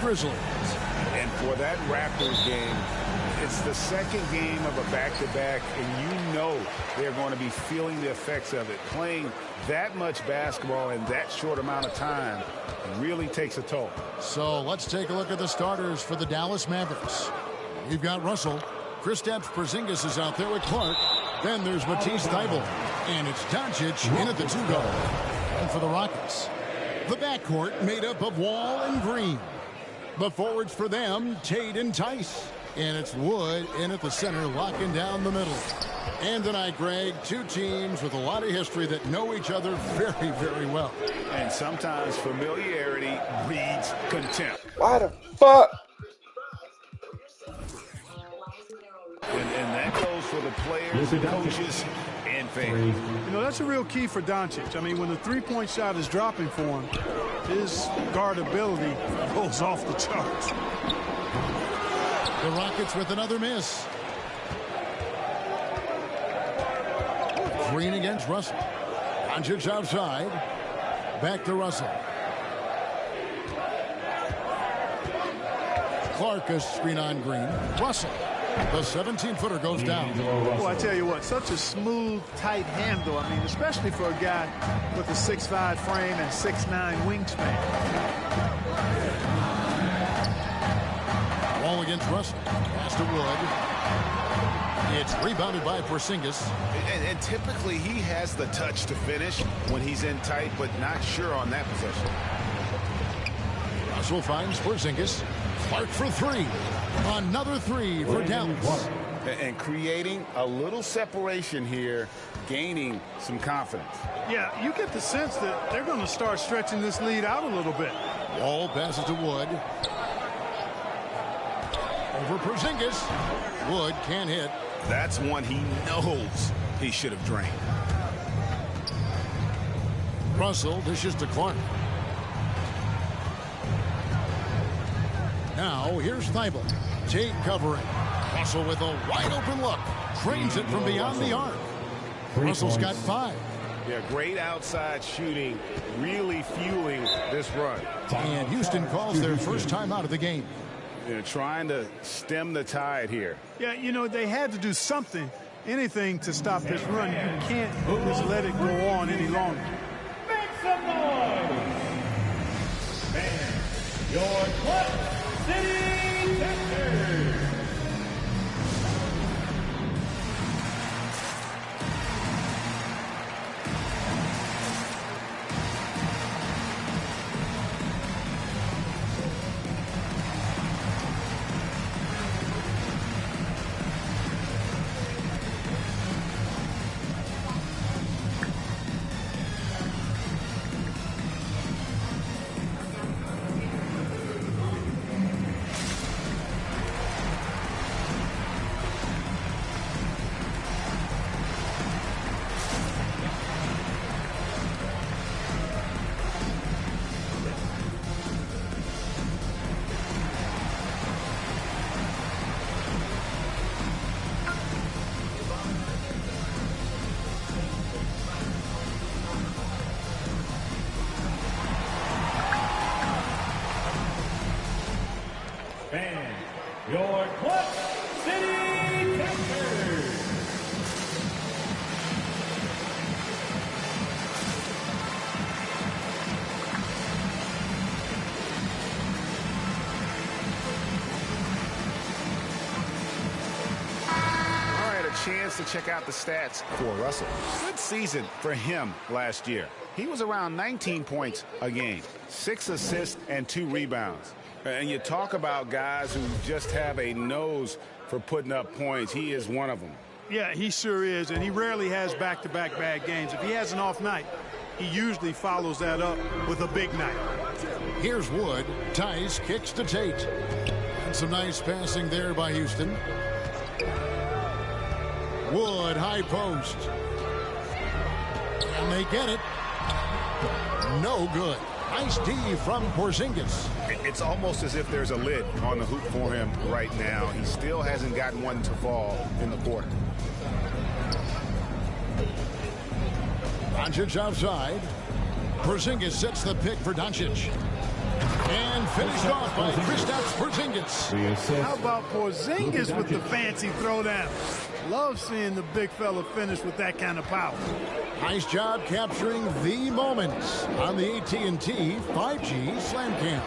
Grizzlies. And for that Raptors game, it's the second game of a back-to-back, and you know they're going to be feeling the effects of it. Playing that much basketball in that short amount of time really takes a toll. So let's take a look at the starters for the Dallas Mavericks. We've got Russell. Kristaps Porzingis is out there with Clark. Then there's Matisse Thybulle. And it's Doncic in at the 2-guard. And for the Rockets, the backcourt made up of Wall and Green. The forwards for them, Tate and Tice. And it's Wood in at the center, locking down the middle. And tonight, Greg, two teams with a lot of history that know each other very, very well. And sometimes familiarity breeds contempt. Why the fuck? And that goes for the players, the coaches, and fans. You know, that's a real key for Doncic. I mean, when the three-point shot is dropping for him, his guardability goes off the charts. The Rockets with another miss. Green against Russell. Doncic outside. Back to Russell. Clark a screen on Green. Russell. The 17-footer goes down. Well, I tell you what, such a smooth, tight handle. I mean, especially for a guy with a 6'5" frame and 6'9" wingspan. Wall against Russell. Pass to Wood. It's rebounded by Porzingis. And typically he has the touch to finish when he's in tight, but not sure on that possession. Russell finds Porzingis. Clark for three. Another three for Dallas. And creating a little separation here, gaining some confidence. Yeah, you get the sense that they're going to start stretching this lead out a little bit. Wall passes to Wood. Over Porzingis. Wood can't hit. That's one he knows he should have drained. Russell dishes to Clark. Now here's Thybulle. Tate covering. Russell with a wide open look. Drains it from beyond the arc. Russell's got 5. Yeah, great outside shooting, really fueling this run. And Houston calls their first time out of the game. They're trying to stem the tide here. Yeah, you know, they had to do something, anything to stop this run. You can't just let it go on any longer. Make some noise! Man, your Clutch City Texans. And your Clutch City Texans. All right, a chance to check out the stats for Russell. Good season for him last year. He was around 19 points a game, 6 assists and 2 rebounds. And you talk about guys who just have a nose for putting up points. He is one of them. Yeah, he sure is, and he rarely has back-to-back bad games. If he has an off night, he usually follows that up with a big night. Here's Wood. Tice kicks to Tate. And some nice passing there by Houston. Wood, high post. And they get it. No good. Nice D from Porzingis. It's almost as if there's a lid on the hoop for him right now. He still hasn't gotten one to fall in the quarter. Doncic outside. Porzingis sets the pick for Doncic. And finished off by Kristaps Porzingis. How about Porzingis with the fancy throwdown? Love seeing the big fella finish with that kind of power. Nice job capturing the moments on the AT&T 5G Slam Cam.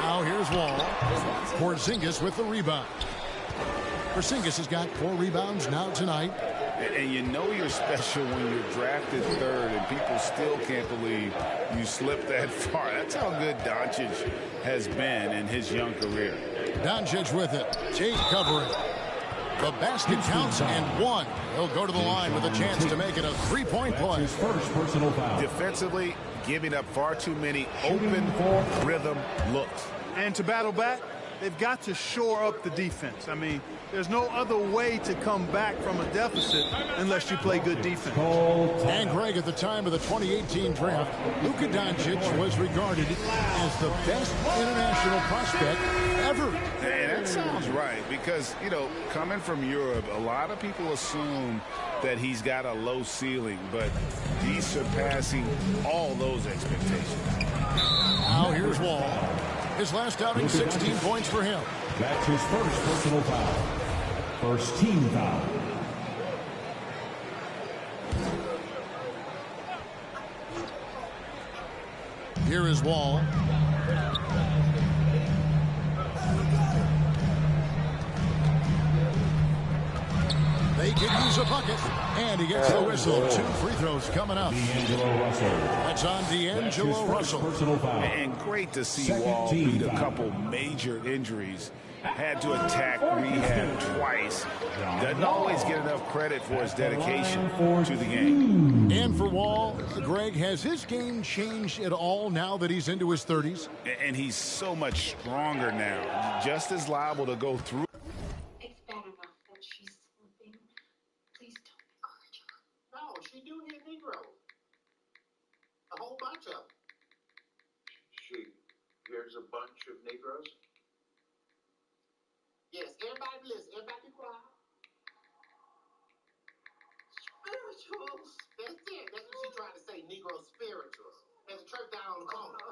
Now here's Wall. Porzingis with the rebound. Porzingis has got 4 rebounds now tonight. And you know you're special when you're drafted 3rd and people still can't believe you slipped that far. That's how good Doncic has been in his young career. Doncic with it. Tate covering. The basket counts and 1. He'll go to the line with a chance to make it a 3-point play. His first personal foul. Defensively, giving up far too many open rhythm looks. And to battle back, they've got to shore up the defense. I mean, there's no other way to come back from a deficit unless you play good defense. And Greg, at the time of the 2018 draft, Luka Doncic was regarded as the best international prospect ever. And that sounds right because, you know, coming from Europe, a lot of people assume that he's got a low ceiling, but he's surpassing all those expectations. Now here's Wall. His last outing, 16 points for him. That's his first personal foul. First team foul. Here is Wall. They could use a bucket, and he gets the whistle. 2 free throws coming up. That's on D'Angelo Russell. And great to see Wall beat a couple major injuries. Had to attack rehab twice. Doesn't always get enough credit for his dedication to the game. And for Wall, Greg, has his game changed at all now that he's into his 30s? And he's so much stronger now. Just as liable to go through. It's bad enough that she's slipping. Please don't encourage her. No, she do hit Negro. A whole bunch of them. She hears a bunch of Negroes? Yes, everybody listen. Everybody be quiet. Spirituals. That's it. That's what she's trying to say. Negro spirituals. There's a church down on the corner.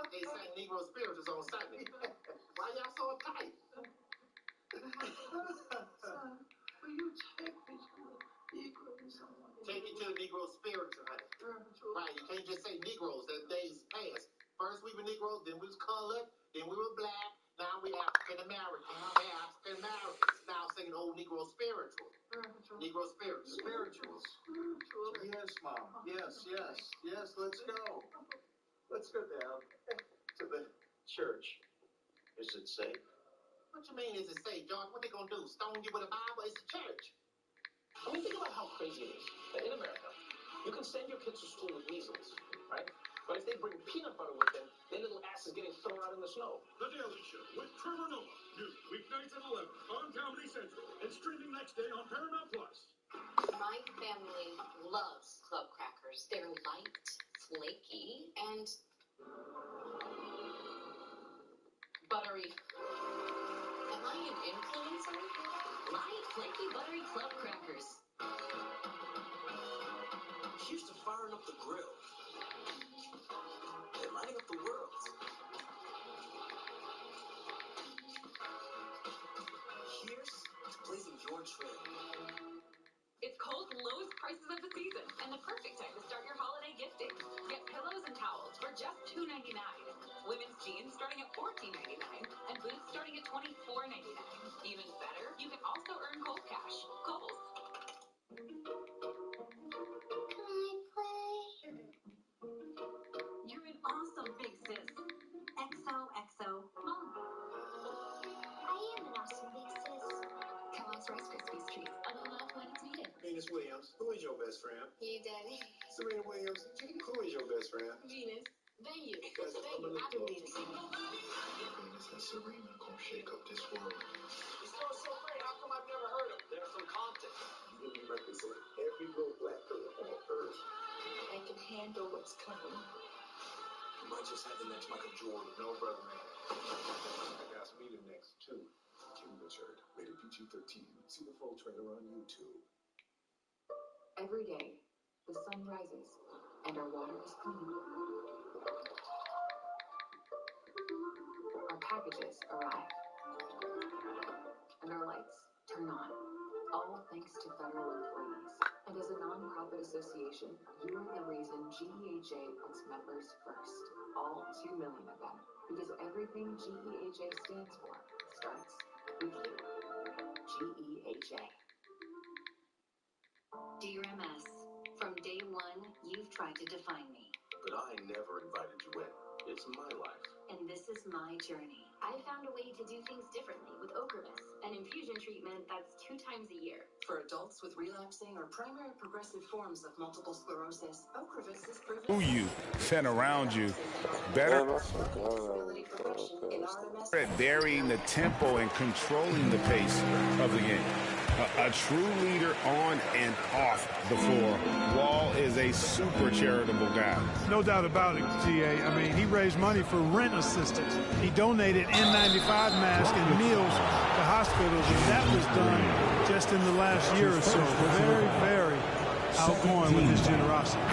They say Negro spirituals on Sunday. Why y'all so uptight? Son, will you take me to the Negroes? Take you to the Negro spiritual, honey. Right, you can't just say Negroes. That days past. First we were Negroes, then we was colored, then we were black. Now we African American. African Americans. Now singing old Negro spiritual. Negro spiritual. Spirituals. Yes, Mom. Yes. Let's go. Let's go down to the church. Is it safe? What you mean is it safe, George? What they gonna do? Stone you with a Bible? It's a church. I mean, think about how crazy it is. That in America, you can send your kids to school with measles, right? But if they bring peanut butter with them, their little ass is getting thrown out in the snow. The Daily Show with Trevor Noah. New weeknights at 11 on Comedy Central and streaming next day on Paramount+. My family loves club crackers. They're light, flaky, and buttery. Am I an influencer? Light, flaky, buttery club crackers. Here's to firing up the grill and lighting up the world. Here's to blazing your trail. It's Kohl's lowest prices of the season and the perfect time to start your holiday gifting. Get pillows and towels for just $2.99. Women's jeans starting at $14.99 and boots starting at $24.99. Even better, you can also earn Kohl's cash. Kohl's. Can I play? You're an awesome big sis. XOXO Mom. I am an awesome big sis. Kellogg's Rice Krispies treats. A little love when it's needed. Venus Williams, who is your best friend? You, Daddy. Serena Williams, who is your best friend? Venus. Then you. I do Venus. Venus and Serena gonna shake up this world. This girl's so great, how come I've never heard of them? They're from Compton. You represent every little black girl on earth. I can handle what's coming. You might just have the next Michael Jordan. No, brother, man. I got me the next two. Kim Richard, rated PG-13. See the full trailer on YouTube. Every day, the sun rises and our water is clean. packages arrive. And our lights turn on. All thanks to federal employees. And as a nonprofit association, you are the reason GEHA puts members first. All 2 million of them. Because everything GEHA stands for starts with you. GEHA. Dear MS, from day one, you've tried to define me. But I never invited you in. It's my life. And this is my journey. I found a way to do things differently with Ocrevus, an infusion treatment that's 2 times a year. For adults with relapsing or primary progressive forms of multiple sclerosis, Ocrevus is proven... Who you and around you better at varying the tempo and controlling the pace of the game. A true leader on and off the floor. Wall is a super charitable guy. No doubt about it, GA. I mean, he raised money for rent assistance. He donated N95 masks and meals to hospitals, and that was done just in the last year or so. Very, very outgoing with his generosity.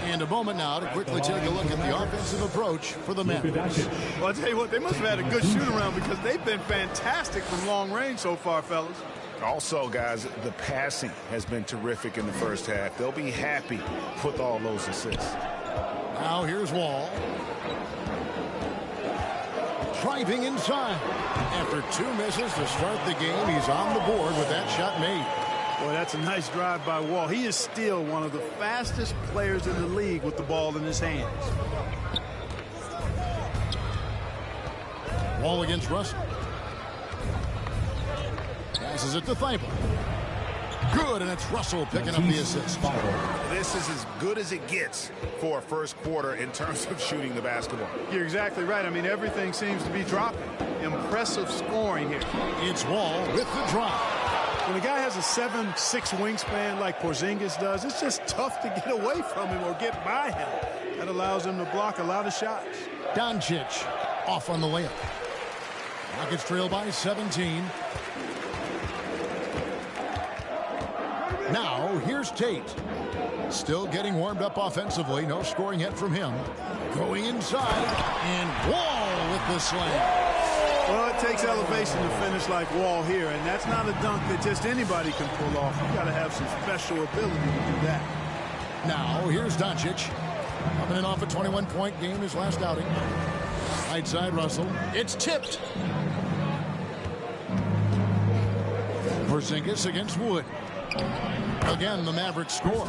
And a moment now to quickly take a look at the offensive approach for the Mavs. Well, I'll tell you what, they must have had a good shoot-around because they've been fantastic from long range so far, fellas. Also, guys, the passing has been terrific in the first half. They'll be happy with all those assists. Now here's Wall. Driving inside. After 2 misses to start the game, he's on the board with that shot made. Boy, that's a nice drive by Wall. He is still one of the fastest players in the league with the ball in his hands. Wall against Russell. Passes it to Thibault. Good, and it's Russell picking up the assist. This is as good as it gets for a first quarter in terms of shooting the basketball. You're exactly right. I mean, everything seems to be dropping. Impressive scoring here. It's Wall with the drive. When a guy has a 7'6" wingspan like Porzingis does, it's just tough to get away from him or get by him. That allows him to block a lot of shots. Doncic off on the layup. Rockets trail by 17. Now, here's Tate. Still getting warmed up offensively. No scoring yet from him. Going inside, and Wall with the slam. Well, it takes elevation to finish like Wall here, and that's not a dunk that just anybody can pull off. You got to have some special ability to do that. Now, here's Doncic. Coming in off a 21-point game his last outing. Right side, Russell. It's tipped. Porzingis against Wood. Again, the Mavericks score.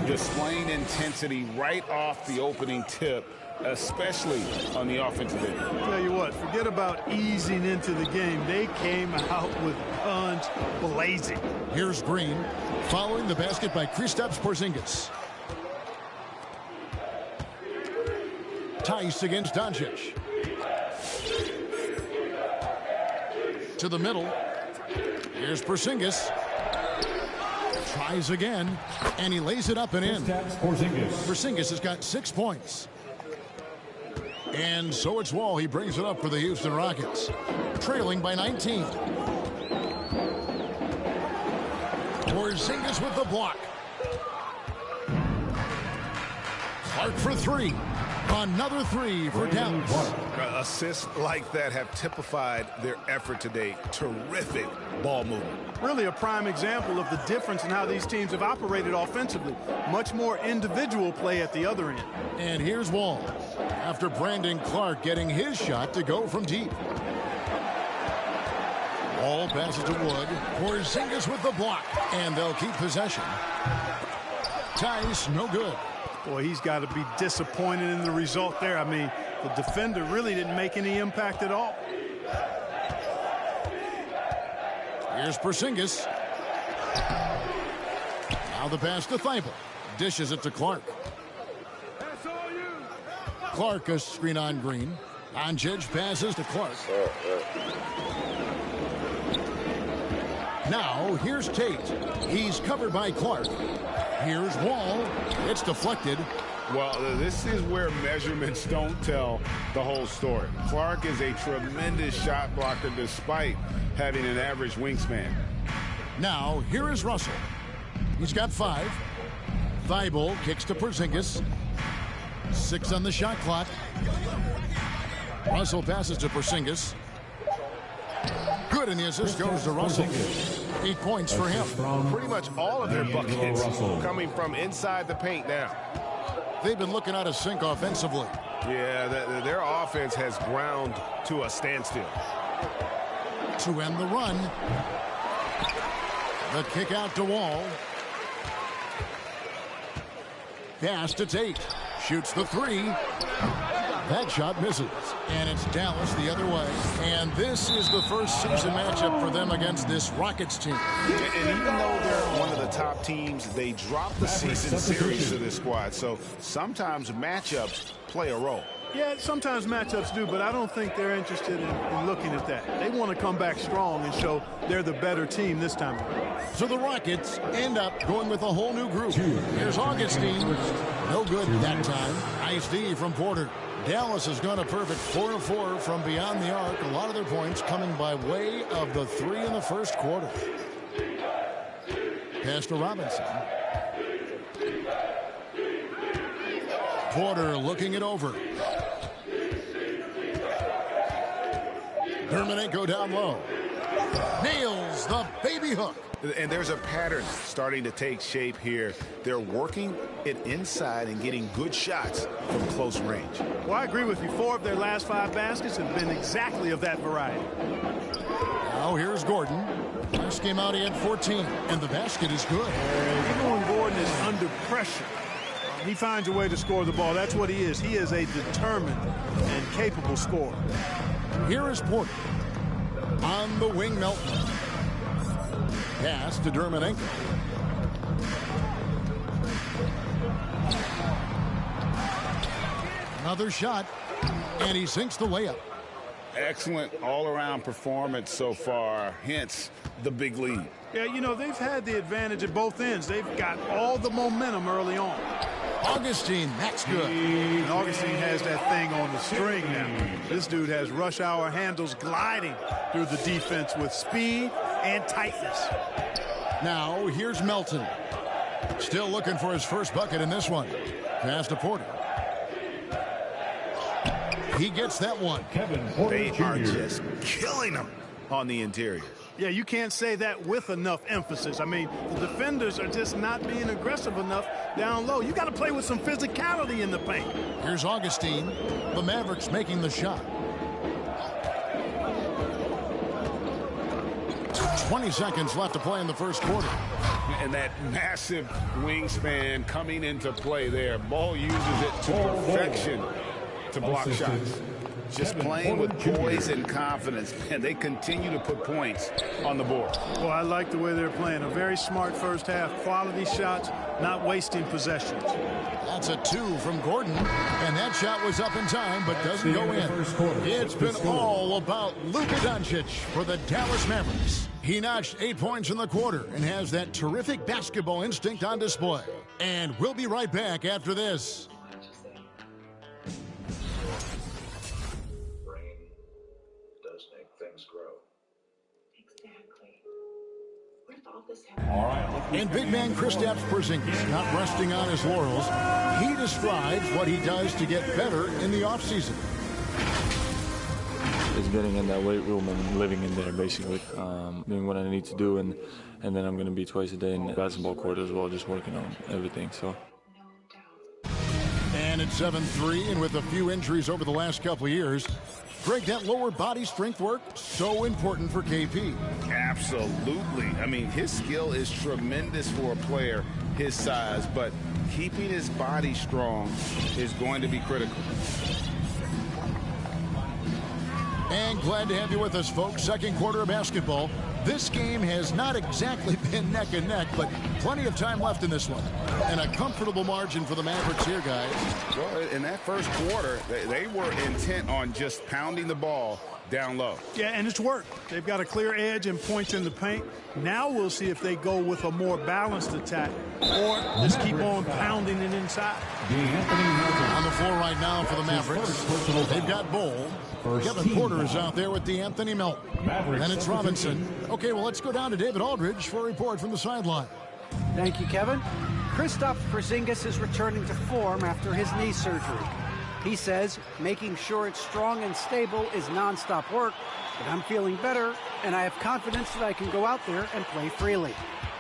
Displaying intensity right off the opening tip, especially on the offensive end. I'll tell you what, forget about easing into the game. They came out with guns blazing. Here's Green, following the basket by Kristaps Porzingis. Tice against Doncic. To the middle. Here's Porzingis. Tries again, and he lays it up and in. Porzingis has got 6 points. And so it's Wall. He brings it up for the Houston Rockets. Trailing by 19. Porzingis with the block. Clark for 3. Another 3 for Dallas. Assists like that have typified their effort today. Terrific ball movement. Really a prime example of the difference in how these teams have operated offensively. Much more individual play at the other end. And here's Wall. After Brandon Clark getting his shot to go from deep. Wall passes to Wood. Porzingis with the block. And they'll keep possession. Tice, no good. Boy, he's got to be disappointed in the result there. I mean, the defender really didn't make any impact at all. Here's Porzingis. Now the pass to Thibault. Dishes it to Clark. Clark a screen on Green. Doncic passes to Clark. Now here's Tate. He's covered by Clark. Here's Wall. It's deflected. Well, this is where measurements don't tell the whole story. Clark is a tremendous shot blocker despite having an average wingspan. Now, here is Russell. He's got 5. Thibault kicks to Porzingis. 6 on the shot clock. Russell passes to Porzingis. Good, and the assist goes to Russell. 8 points for him. Pretty much all of their buckets coming from inside the paint now. They've been looking out of sync offensively. Yeah, their offense has ground to a standstill. To end the run. The kick out to Wall. Pass to Tate. Shoots the three. That shot misses. And it's Dallas the other way. And this is the first season matchup for them against this Rockets team. And even though they're one of the top teams, they dropped the season series to this squad. So sometimes matchups play a role. Yeah, sometimes matchups do, but I don't think they're interested in looking at that. They want to come back strong and show they're the better team this time around. So the Rockets end up going with a whole new group. Here's Augustine. No good that time. Nice D from Porter. Dallas has gone a perfect 4 of 4 from beyond the arc. A lot of their points coming by way of the 3 in the first quarter. Pass to Robinson. Porter looking it over. Dermenenko down low. Nails the baby hook. And there's a pattern starting to take shape here. They're working it inside and getting good shots from close range. Well, I agree with you. 4 of their last 5 baskets have been exactly of that variety. Now here's Gordon. Last game out he had 14, and the basket is good. Even when Gordon is under pressure, he finds a way to score the ball. That's what he is. He is a determined and capable scorer. Here is Porter. On the wing, Melton. Pass to Dermenenko. Another shot, and he sinks the layup. Excellent all-around performance so far, hence the big lead. Yeah, you know, they've had the advantage at both ends. They've got all the momentum early on. Augustine, that's good. And Augustine has that thing on the string now. This dude has rush hour handles gliding through the defense with speed and tightness. Now, here's Melton. Still looking for his first bucket in this one. Pass to Porter. He gets that one. They are just killing them on the interior. Yeah, you can't say that with enough emphasis. I mean, the defenders are just not being aggressive enough down low. You got to play with some physicality in the paint. Here's Augustine. The Mavericks making the shot. 20 seconds left to play in the first quarter. And that massive wingspan coming into play there. Ball uses it to perfection to block shots. Just playing with poise and confidence, and they continue to put points on the board. Well, I like the way they're playing. A very smart first half. Quality shots, not wasting possessions. That's a 2 from Gordon, and that shot was up in time, but doesn't go in. It's been all about Luka Doncic for the Dallas Mavericks. He notched 8 points in the quarter and has that terrific basketball instinct on display. And we'll be right back after this. And big man Kristaps Porzingis not resting on his laurels. He describes what he does to get better in the offseason. It's getting in that weight room and living in there, basically. Doing what I need to do, and then I'm going to be twice a day in the basketball court as well, just working on everything. So. And it's 7-3, and with a few injuries over the last couple of years, Greg, that lower body strength work, so important for KP. Absolutely. I mean, his skill is tremendous for a player his size, but keeping his body strong is going to be critical. And glad to have you with us, folks. Second quarter of basketball. This game has not exactly been neck and neck, but plenty of time left in this one. And a comfortable margin for the Mavericks here, guys. Well, in that first quarter, they were intent on just pounding the ball down low. Yeah, and it's worked. They've got a clear edge and points in the paint. Now we'll see if they go with a more balanced attack or just keep on pounding it inside. On the floor right now for the Mavericks. They've got Bol. Kevin Porter is out there with DeAnthony Melton. And it's Robinson. Okay, well, let's go down to David Aldridge for a report from the sideline. Thank you, Kevin. Kristaps Porzingis is returning to form after his knee surgery. He says making sure it's strong and stable is nonstop work, but I'm feeling better, and I have confidence that I can go out there and play freely.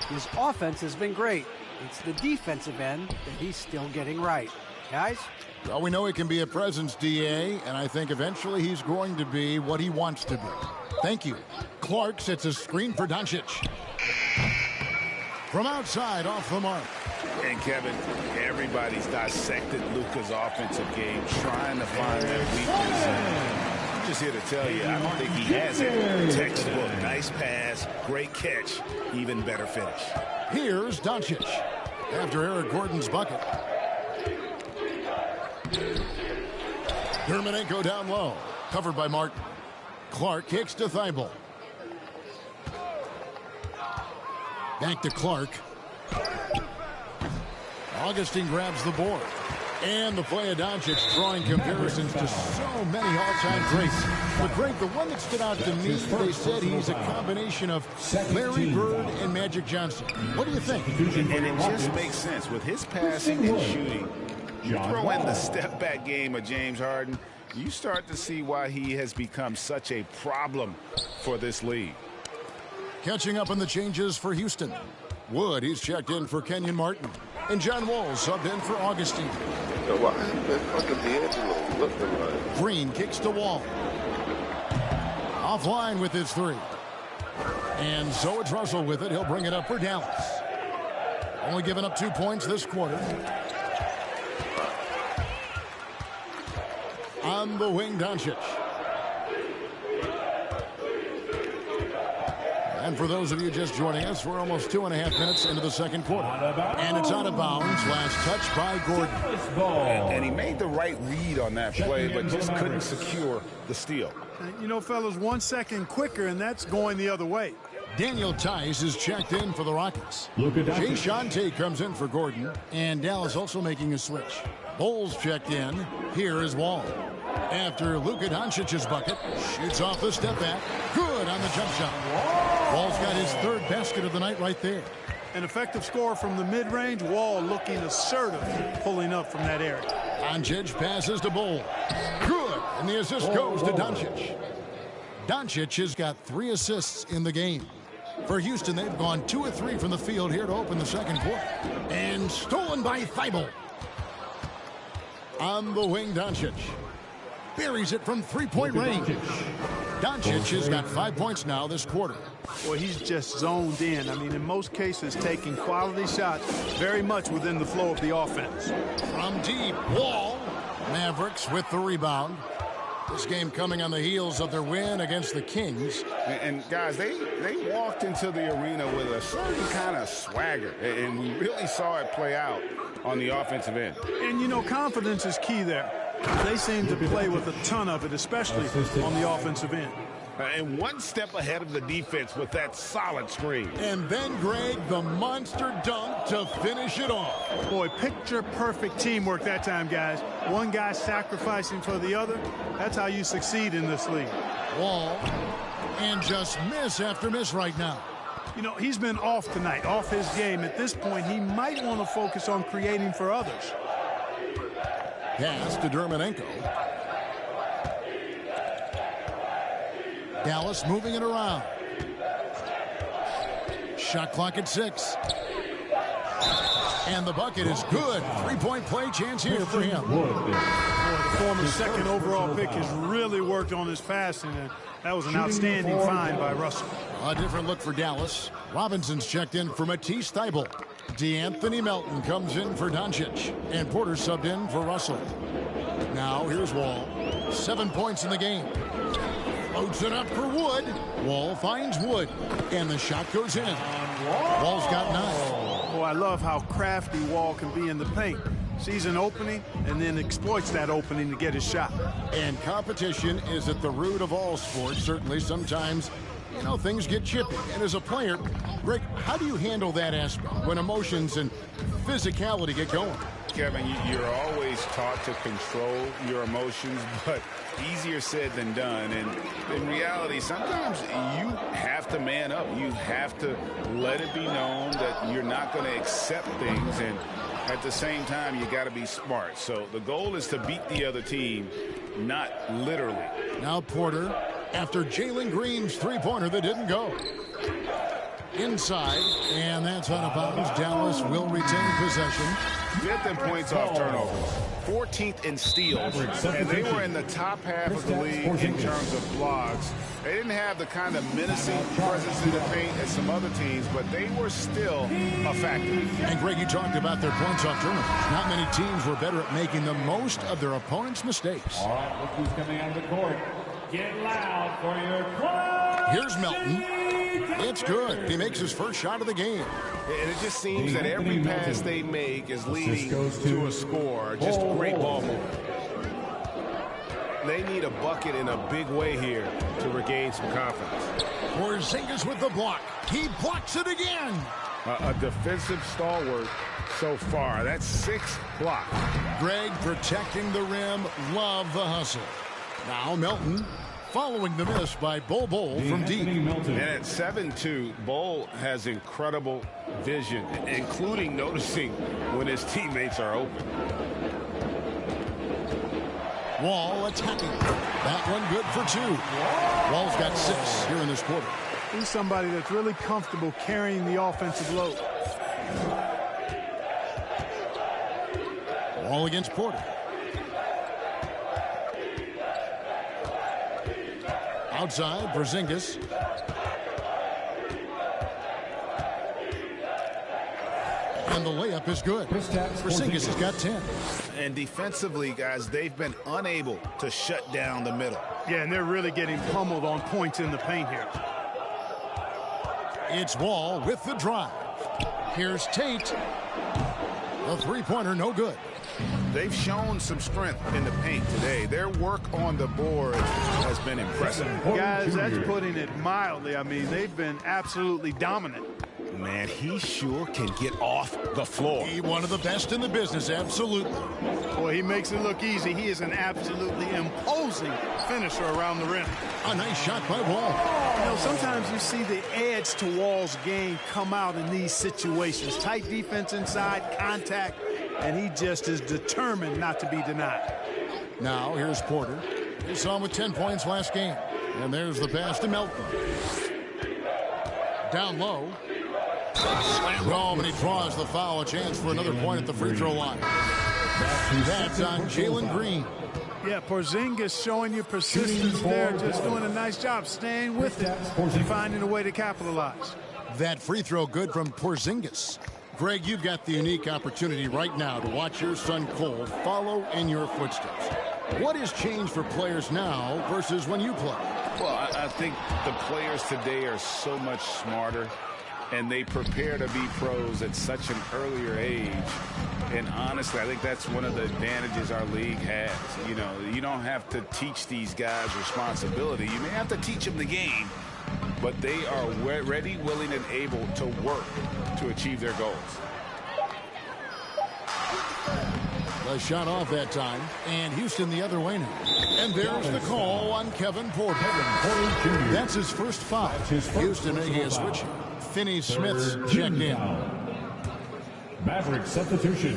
His offense has been great. It's the defensive end that he's still getting right. Guys? Well, we know he can be a presence, D.A., and I think eventually he's going to be what he wants to be. Thank you. Clark sets a screen for Doncic. From outside, off the mark. And Kevin, everybody's dissected Luka's offensive game, trying to find that weakness. And I'm just here to tell you, I don't think he has it. Textbook, nice pass, great catch, even better finish. Here's Doncic after Eric Gordon's bucket. Dermanenko down low, covered by Martin. Clark kicks to Thibault. Back to Clark. Augustine grabs the board. And the play of Doncic drawing comparisons to so many all-time greats. But Greg, the one that stood out to me, they said he's a combination of Larry Bird and Magic Johnson. What do you think? And it just makes sense. With his passing and shooting, you throw in the step-back game of James Harden, you start to see why he has become such a problem for this league. Catching up on the changes for Houston. Wood, he's checked in for Kenyon Martin. And John Wall subbed in for Augustine. Green kicks to Wall. Offline with his three. And so it's Russell with it. He'll bring it up for Dallas. Only giving up 2 points this quarter. On the wing, Doncic. And for those of you just joining us, we're almost 2.5 minutes into the second quarter. And it's out of bounds. Last touch by Gordon. And he made the right read on that play, but just couldn't secure the steal. You know, fellas, 1 second quicker, and that's going the other way. Daniel Tice is checked in for the Rockets. Jay Shante comes in for Gordon. And Dallas also making a switch. Bowles checked in. Here is Wall. After Luka Doncic's bucket, shoots off the step back. Good on the jump shot. Wall's got his third basket of the night right there. An effective score from the mid-range. Wall looking assertive, pulling up from that area. Doncic passes to Bowles. Good, and the assist goes to Doncic. Doncic has got 3 assists in the game. For Houston, they've gone 2 of 3 from the field here to open the second quarter. And stolen by Thibault. On the wing, Doncic. Buries it from 3-point range. Doncic has got 5 points now this quarter. Boy, he's just zoned in. I mean, in most cases, taking quality shots very much within the flow of the offense. From deep, Wall. Mavericks with the rebound. This game coming on the heels of their win against the Kings. And guys, they walked into the arena with a certain kind of swagger. And we really saw it play out on the offensive end. And, you know, confidence is key there. They seem to play with a ton of it, especially on the offensive end. And 1 step ahead of the defense with that solid screen. And then, Greg, the monster dunk to finish it off. Boy, picture-perfect teamwork that time, guys. One guy sacrificing for the other. That's how you succeed in this league. Wall, and just miss after miss right now. You know, he's been off tonight, off his game. At this point, he might want to focus on creating for others. Pass to Dermanenko. Dallas moving it around. Shot clock at 6. And the bucket is good. 3-point play chance here for him. Boy, the former second overall pick has really worked on his passing, and that was an outstanding find by Russell. A different look for Dallas. Robinson's checked in for Matisse Thybulle. DeAnthony Melton comes in for Doncic. And Porter subbed in for Russell. Now here's Wall. 7 points in the game. Floats it up for Wood. Wall finds Wood. And the shot goes in. Wall's got 9. Oh, I love how crafty Wall can be in the paint. Sees an opening and then exploits that opening to get his shot. And competition is at the root of all sports. Certainly sometimes, you know, things get chippy. And as a player, Greg, how do you handle that aspect when emotions and physicality get going? Kevin, you're always taught to control your emotions, but easier said than done. And in reality, sometimes you have to man up. You have to let it be known that you're not going to accept things. And At the same time, you got to be smart. So the goal is to beat the other team, not literally. Now Porter after Jalen Green's three-pointer that didn't go. Inside, and that's out of bounds. Dallas will retain possession. 5th in points off turnovers, 14th in steals, and they were in the top half of the league in terms of blocks. They didn't have the kind of menacing presence in the paint as some other teams, but they were still a factor. And Greg, you talked about their points off turnovers. Not many teams were better at making the most of their opponent's mistakes. All right, look who's coming out of the court. Get loud for your club. Here's Melton. It's good. He makes his first shot of the game. And it just seems that every pass they make is leading to a score. Just a great ball movement. They need a bucket in a big way here to regain some confidence. Porzingis with the block. He blocks it again. A defensive stalwart so far. That's 6 blocks. Greg protecting the rim. Love the hustle. Now Melton following the miss by Bol from deep. And at 7-2, Bol has incredible vision, including noticing when his teammates are open. Wall attacking. That one good for 2. Wall's got 6 here in this quarter. He's somebody that's really comfortable carrying the offensive load. Wall against Porter. Outside, Porzingis. And the layup is good. Porzingis has got 10. And defensively, guys, they've been unable to shut down the middle. Yeah, and they're really getting pummeled on points in the paint here. It's Wall with the drive. Here's Tate. A three-pointer, no good. They've shown some strength in the paint today. Their work on the board has been impressive. Guys, that's putting it mildly. I mean, they've been absolutely dominant. Man, he sure can get off the floor. He's one of the best in the business, absolutely. Boy, he makes it look easy. He is an absolutely imposing finisher around the rim. A nice shot by Wall. You know, sometimes you see the edge to Wall's game come out in these situations. Tight defense inside, contact, and he just is determined not to be denied. Now, here's Porter. You saw him with 10 points last game. And there's the pass to Melton. Down low. Slammed home, and he draws the foul. A chance for another point at the free throw line. That's on Jalen Green. Yeah, Porzingis showing you persistence there, just doing a nice job staying with it and finding a way to capitalize. That free throw good from Porzingis. Greg, you've got the unique opportunity right now to watch your son Cole follow in your footsteps. What has changed for players now versus when you played? Well, I think the players today are so much smarter, and they prepare to be pros at such an earlier age. And honestly, I think that's one of the advantages our league has. You know, you don't have to teach these guys responsibility. You may have to teach them the game, but they are ready, willing, and able to work to achieve their goals. The shot off that time, and Houston the other way now. And there's the call on Kevin Porter. That's his first foul. Houston making a switch. Finney-Smith's checked in. Maverick substitution.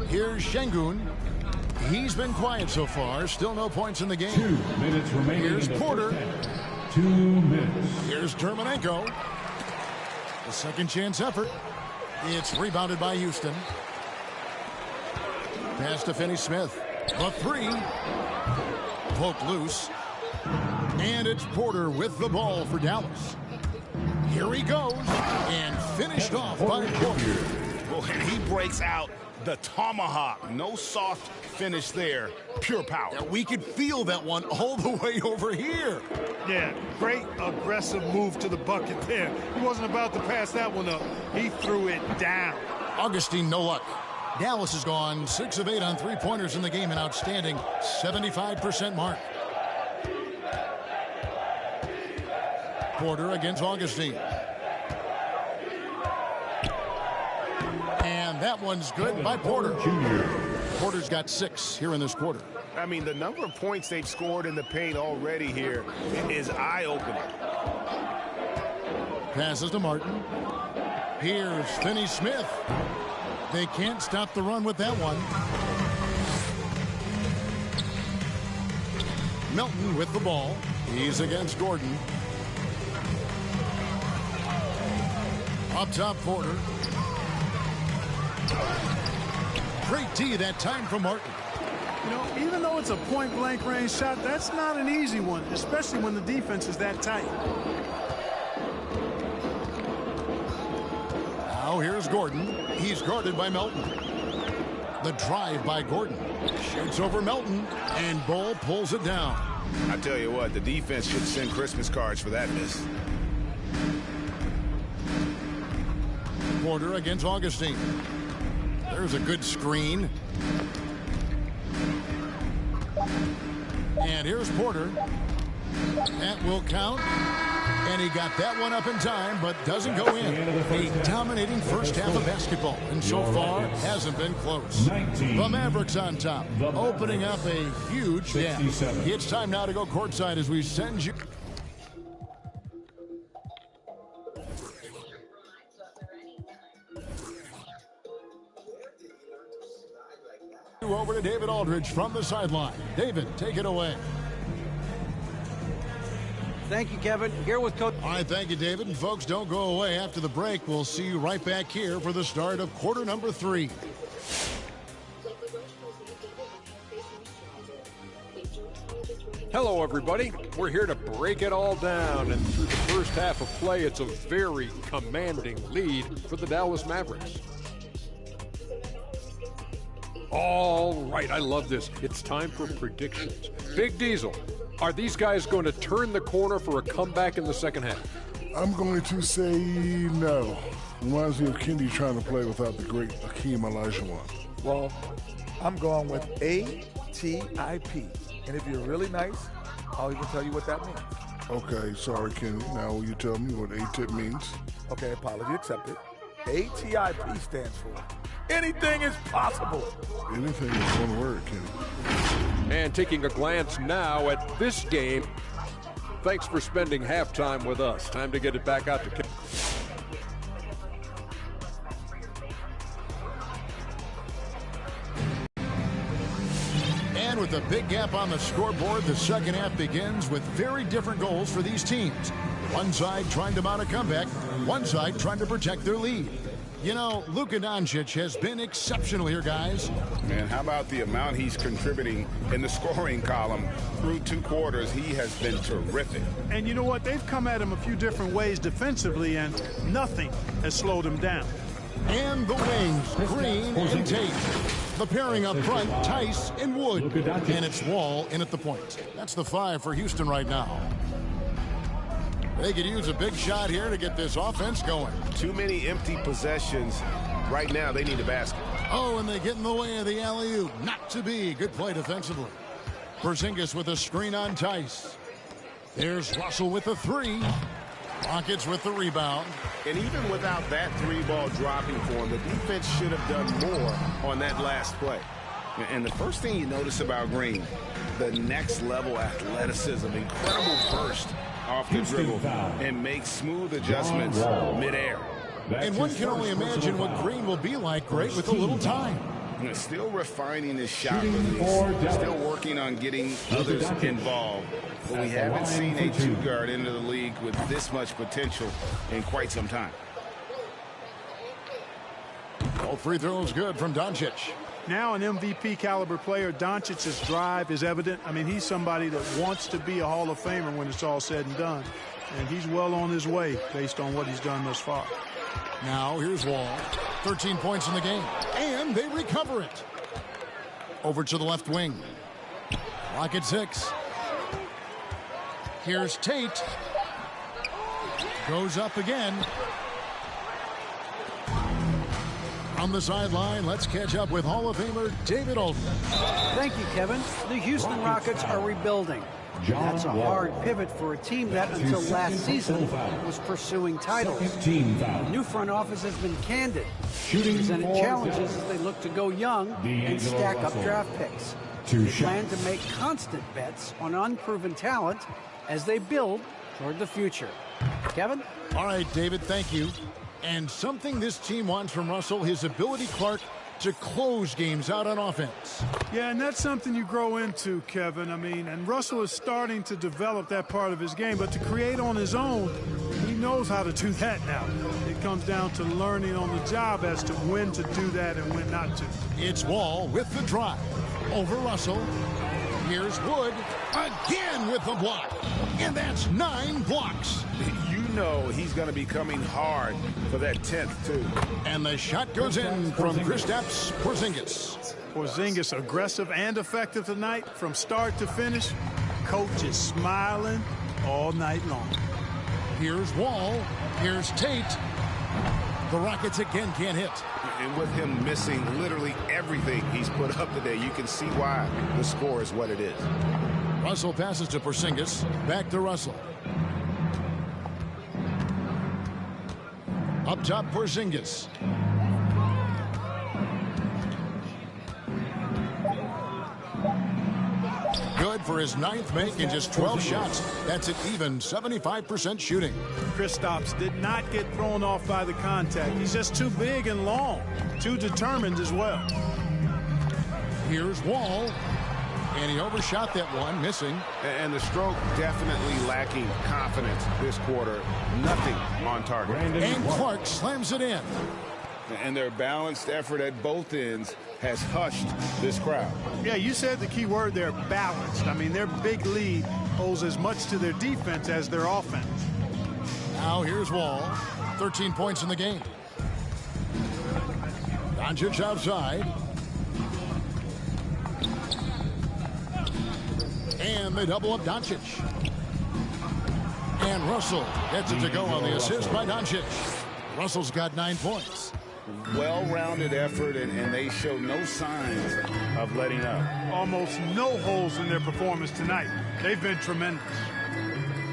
Here's Şengün. He's been quiet so far. Still no points in the game. 2 minutes remaining. Here's Porter. 2 minutes. Here's Terminenko. The second chance effort. It's rebounded by Houston. Pass to Finney-Smith. The three. Poked loose. And it's Porter with the ball for Dallas. Here he goes. And finished off by Porter. Well, he breaks out the tomahawk. No soft finish there. Pure power. Yeah, we could feel that one all the way over here. Yeah, great aggressive move to the bucket there. He wasn't about to pass that one up. He threw it down. Augustine, no luck. Dallas has gone 6 of 8 on three-pointers in the game, an outstanding 75% mark. Porter against Augustine. And that one's good by Porter. Porter's got 6 here in this quarter. I mean, the number of points they've scored in the paint already here is eye-opening. Passes to Martin. Here's Finney Smith. They can't stop the run with that one. Melton with the ball. He's against Gordon. Up top, Porter. Great D that time from Martin. You know, even though it's a point-blank range shot, that's not an easy one, especially when the defense is that tight. Now here's Gordon. He's guarded by Melton. The drive by Gordon. Shoots over Melton, and Bull pulls it down. I tell you what, the defense should send Christmas cards for that miss. Porter against Augustine. There's a good screen. And here's Porter. That will count. And he got that one up in time, but doesn't go in. A dominating first half of basketball, and so far hasn't been close. The Mavericks on top, opening up a huge gap. It's time now to go courtside as we send you. Over to David Aldridge from the sideline. David, take it away. Thank you, Kevin. Here with Coach. All right, thank you, David. And folks, don't go away. After the break, we'll see you right back here for the start of quarter number 3. Hello, everybody. We're here to break it all down. And through the first half of play, it's a very commanding lead for the Dallas Mavericks. All right, I love this. It's time for predictions. Big Diesel, are these guys going to turn the corner for a comeback in the second half? I'm going to say no. Reminds me of Kendi trying to play without the great Hakeem Olajuwon. Well, I'm going with ATIP. And if you're really nice, I'll even tell you what that means. Okay, sorry, Kendi. Now will you tell me what ATIP means? Okay, apology accepted. ATIP stands for anything is possible. Anything is one word, Kendi. And taking a glance now at this game, thanks for spending halftime with us. Time to get it back out to And with a big gap on the scoreboard, the second half begins with very different goals for these teams. One side trying to mount a comeback, one side trying to protect their lead. You know, Luka Doncic has been exceptional here, guys. Man, how about the amount he's contributing in the scoring column through 2 quarters? He has been terrific. And you know what? They've come at him a few different ways defensively, and nothing has slowed him down. And the wings, Green and Tate. The pairing up front, Tice and Wood. And it's Wall in at the point. That's the 5 for Houston right now. They could use a big shot here to get this offense going. Too many empty possessions. Right now, they need a basket. Oh, and they get in the way of the alley-oop. Not to be. Good play defensively. Porzingis with a screen on Tice. There's Russell with the 3. Rockets with the rebound. And even without that 3-ball dropping for him, the defense should have done more on that last play. And the first thing you notice about Green, the next level athleticism, incredible burst off the dribble, and make smooth adjustments midair. And one can only imagine what Green will be like, great with a little time. Still refining his shot release, still working on getting others involved. But we haven't seen a 2-guard into the league with this much potential in quite some time. All free throws good from Doncic. Now an MVP caliber player, Doncic's drive is evident. I mean, he's somebody that wants to be a Hall of Famer when it's all said and done. And he's well on his way based on what he's done thus far. Now here's Wall. 13 points in the game. And they recover it. Over to the left wing. Clock at 6. Here's Tate. Goes up again. On the sideline, let's catch up with Hall of Famer David Aldridge. Thank you, Kevin. The Houston Rockets are rebuilding. That's a hard pivot for a team that, until last season, was pursuing titles. The new front office has been candid. Presented challenges as they look to go young and stack up draft picks. They plan to make constant bets on unproven talent as they build toward the future. Kevin? All right, David, thank you. And something this team wants from Russell, his ability, Clark, to close games out on offense. Yeah, and that's something you grow into, Kevin. I mean, and Russell is starting to develop that part of his game, but to create on his own, he knows how to do that now. It comes down to learning on the job as to when to do that and when not to. It's Wall with the drive. Over Russell. Here's Wood again with the block. And that's 9 blocks. You know he's going to be coming hard for that 10th, too. And the shot goes in from Kristaps Porzingis. Porzingis aggressive and effective tonight from start to finish. Coach is smiling all night long. Here's Wall. Here's Tate. The Rockets again can't hit. And with him missing literally everything he's put up today, you can see why the score is what it is. Russell passes to Porzingis. Back to Russell. Up top, Porzingis. Good for his 9th make in just 12 shots. That's an even 75% shooting. Kristaps did not get thrown off by the contact. He's just too big and long, too determined as well. Here's Wall. And he overshot that one, missing. And the stroke definitely lacking confidence this quarter. Nothing on target. And Clark slams it in. And their balanced effort at both ends has hushed this crowd. Yeah, you said the key word there, balanced. I mean, their big lead owes as much to their defense as their offense. Now here's Wall. 13 points in the game. Doncic outside. And they double up Doncic. And Russell gets it to go on the assist by Doncic. Russell's got 9 points. Well-rounded effort, and they show no signs of letting up. Almost no holes in their performance tonight. They've been tremendous.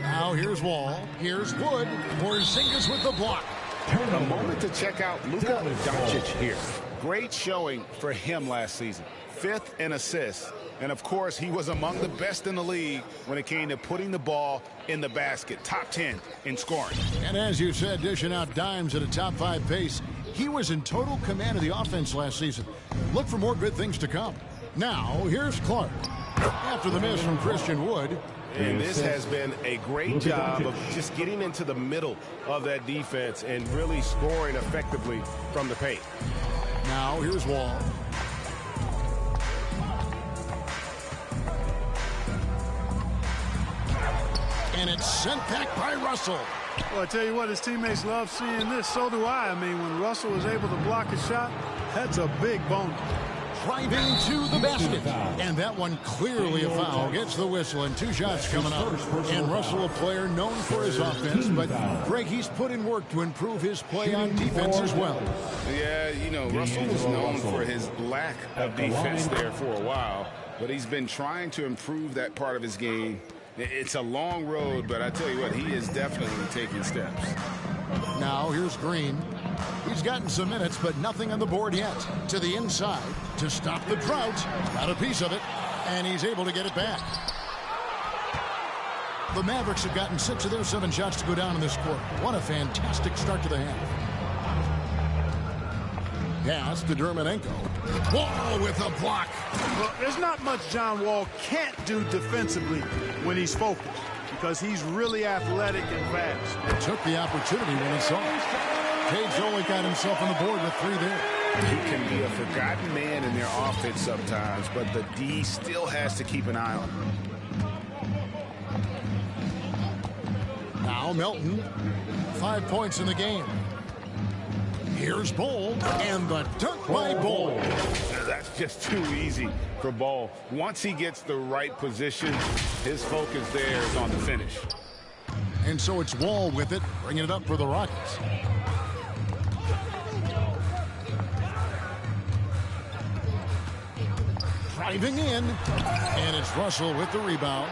Now here's Wall. Here's Wood. Porzingis with the block. A moment to check out Luka Doncic here. Great showing for him last season. 5th in assists. And, of course, he was among the best in the league when it came to putting the ball in the basket. Top 10 in scoring. And as you said, dishing out dimes at a top 5 pace. He was in total command of the offense last season. Look for more good things to come. Now, here's Clark. After the miss from Christian Wood. And this has been a great job of just getting into the middle of that defense and really scoring effectively from the paint. Now, here's Wall. And it's sent back by Russell. Well, I tell you what, his teammates love seeing this. So do I. I mean, when Russell was able to block a shot, that's a big bonus. Driving to the basket. And that one clearly a foul. Gets the whistle and 2 shots coming up. And Russell, a player known for his offense, but Greg, he's put in work to improve his play on defense as well. Yeah, you know, Russell was known for his lack of defense there for a while, but he's been trying to improve that part of his game. It's a long road, but I tell you what, he is definitely taking steps. Now here's Green. He's gotten some minutes, but nothing on the board yet. To the inside to stop the drought. Got a piece of it, and he's able to get it back. The Mavericks have gotten 6 of their 7 shots to go down in this quarter. What a fantastic start to the half. Pass to Dermanenko. Wall with a block. Well, there's not much John Wall can't do defensively when he's focused, because he's really athletic and fast. Took the opportunity when he saw it. Tate's only got himself on the board with 3 there. He can be a forgotten man in their offense sometimes, but the D still has to keep an eye on him. Now Melton. 5 points in the game. Here's Bol, and the dunk by Bol. That's just too easy for Bol. Once he gets the right position, his focus there is on the finish. And so it's Wall with it, bringing it up for the Rockets. Driving in, and it's Russell with the rebound.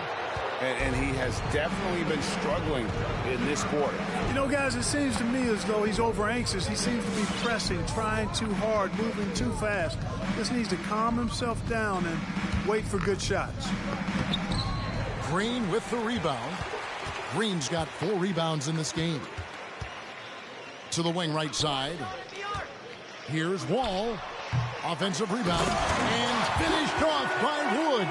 And he has definitely been struggling in this quarter. You know, guys, it seems to me as though he's over anxious. He seems to be pressing, trying too hard, moving too fast. Just needs to calm himself down and wait for good shots. Green with the rebound. Green's got 4 rebounds in this game. To the wing right side. Here's Wall. Offensive rebound. And finished off by Wood.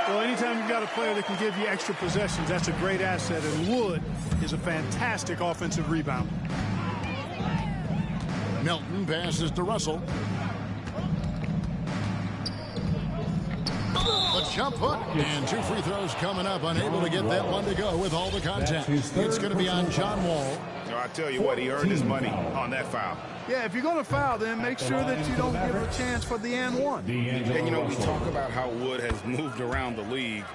Well, anytime you've got a player that can give you extra possessions, that's a great asset. And Wood is a fantastic offensive rebounder. Melton passes to Russell. The jump hook. And 2 free throws coming up. Unable to get that one to go with all the contact. It's going to be on John Wall. I tell you what, he earned his money on that foul. Yeah, if you're going to foul, then make sure that you don't give a chance for the and one. And, you know, we talk about how Wood has moved around the league.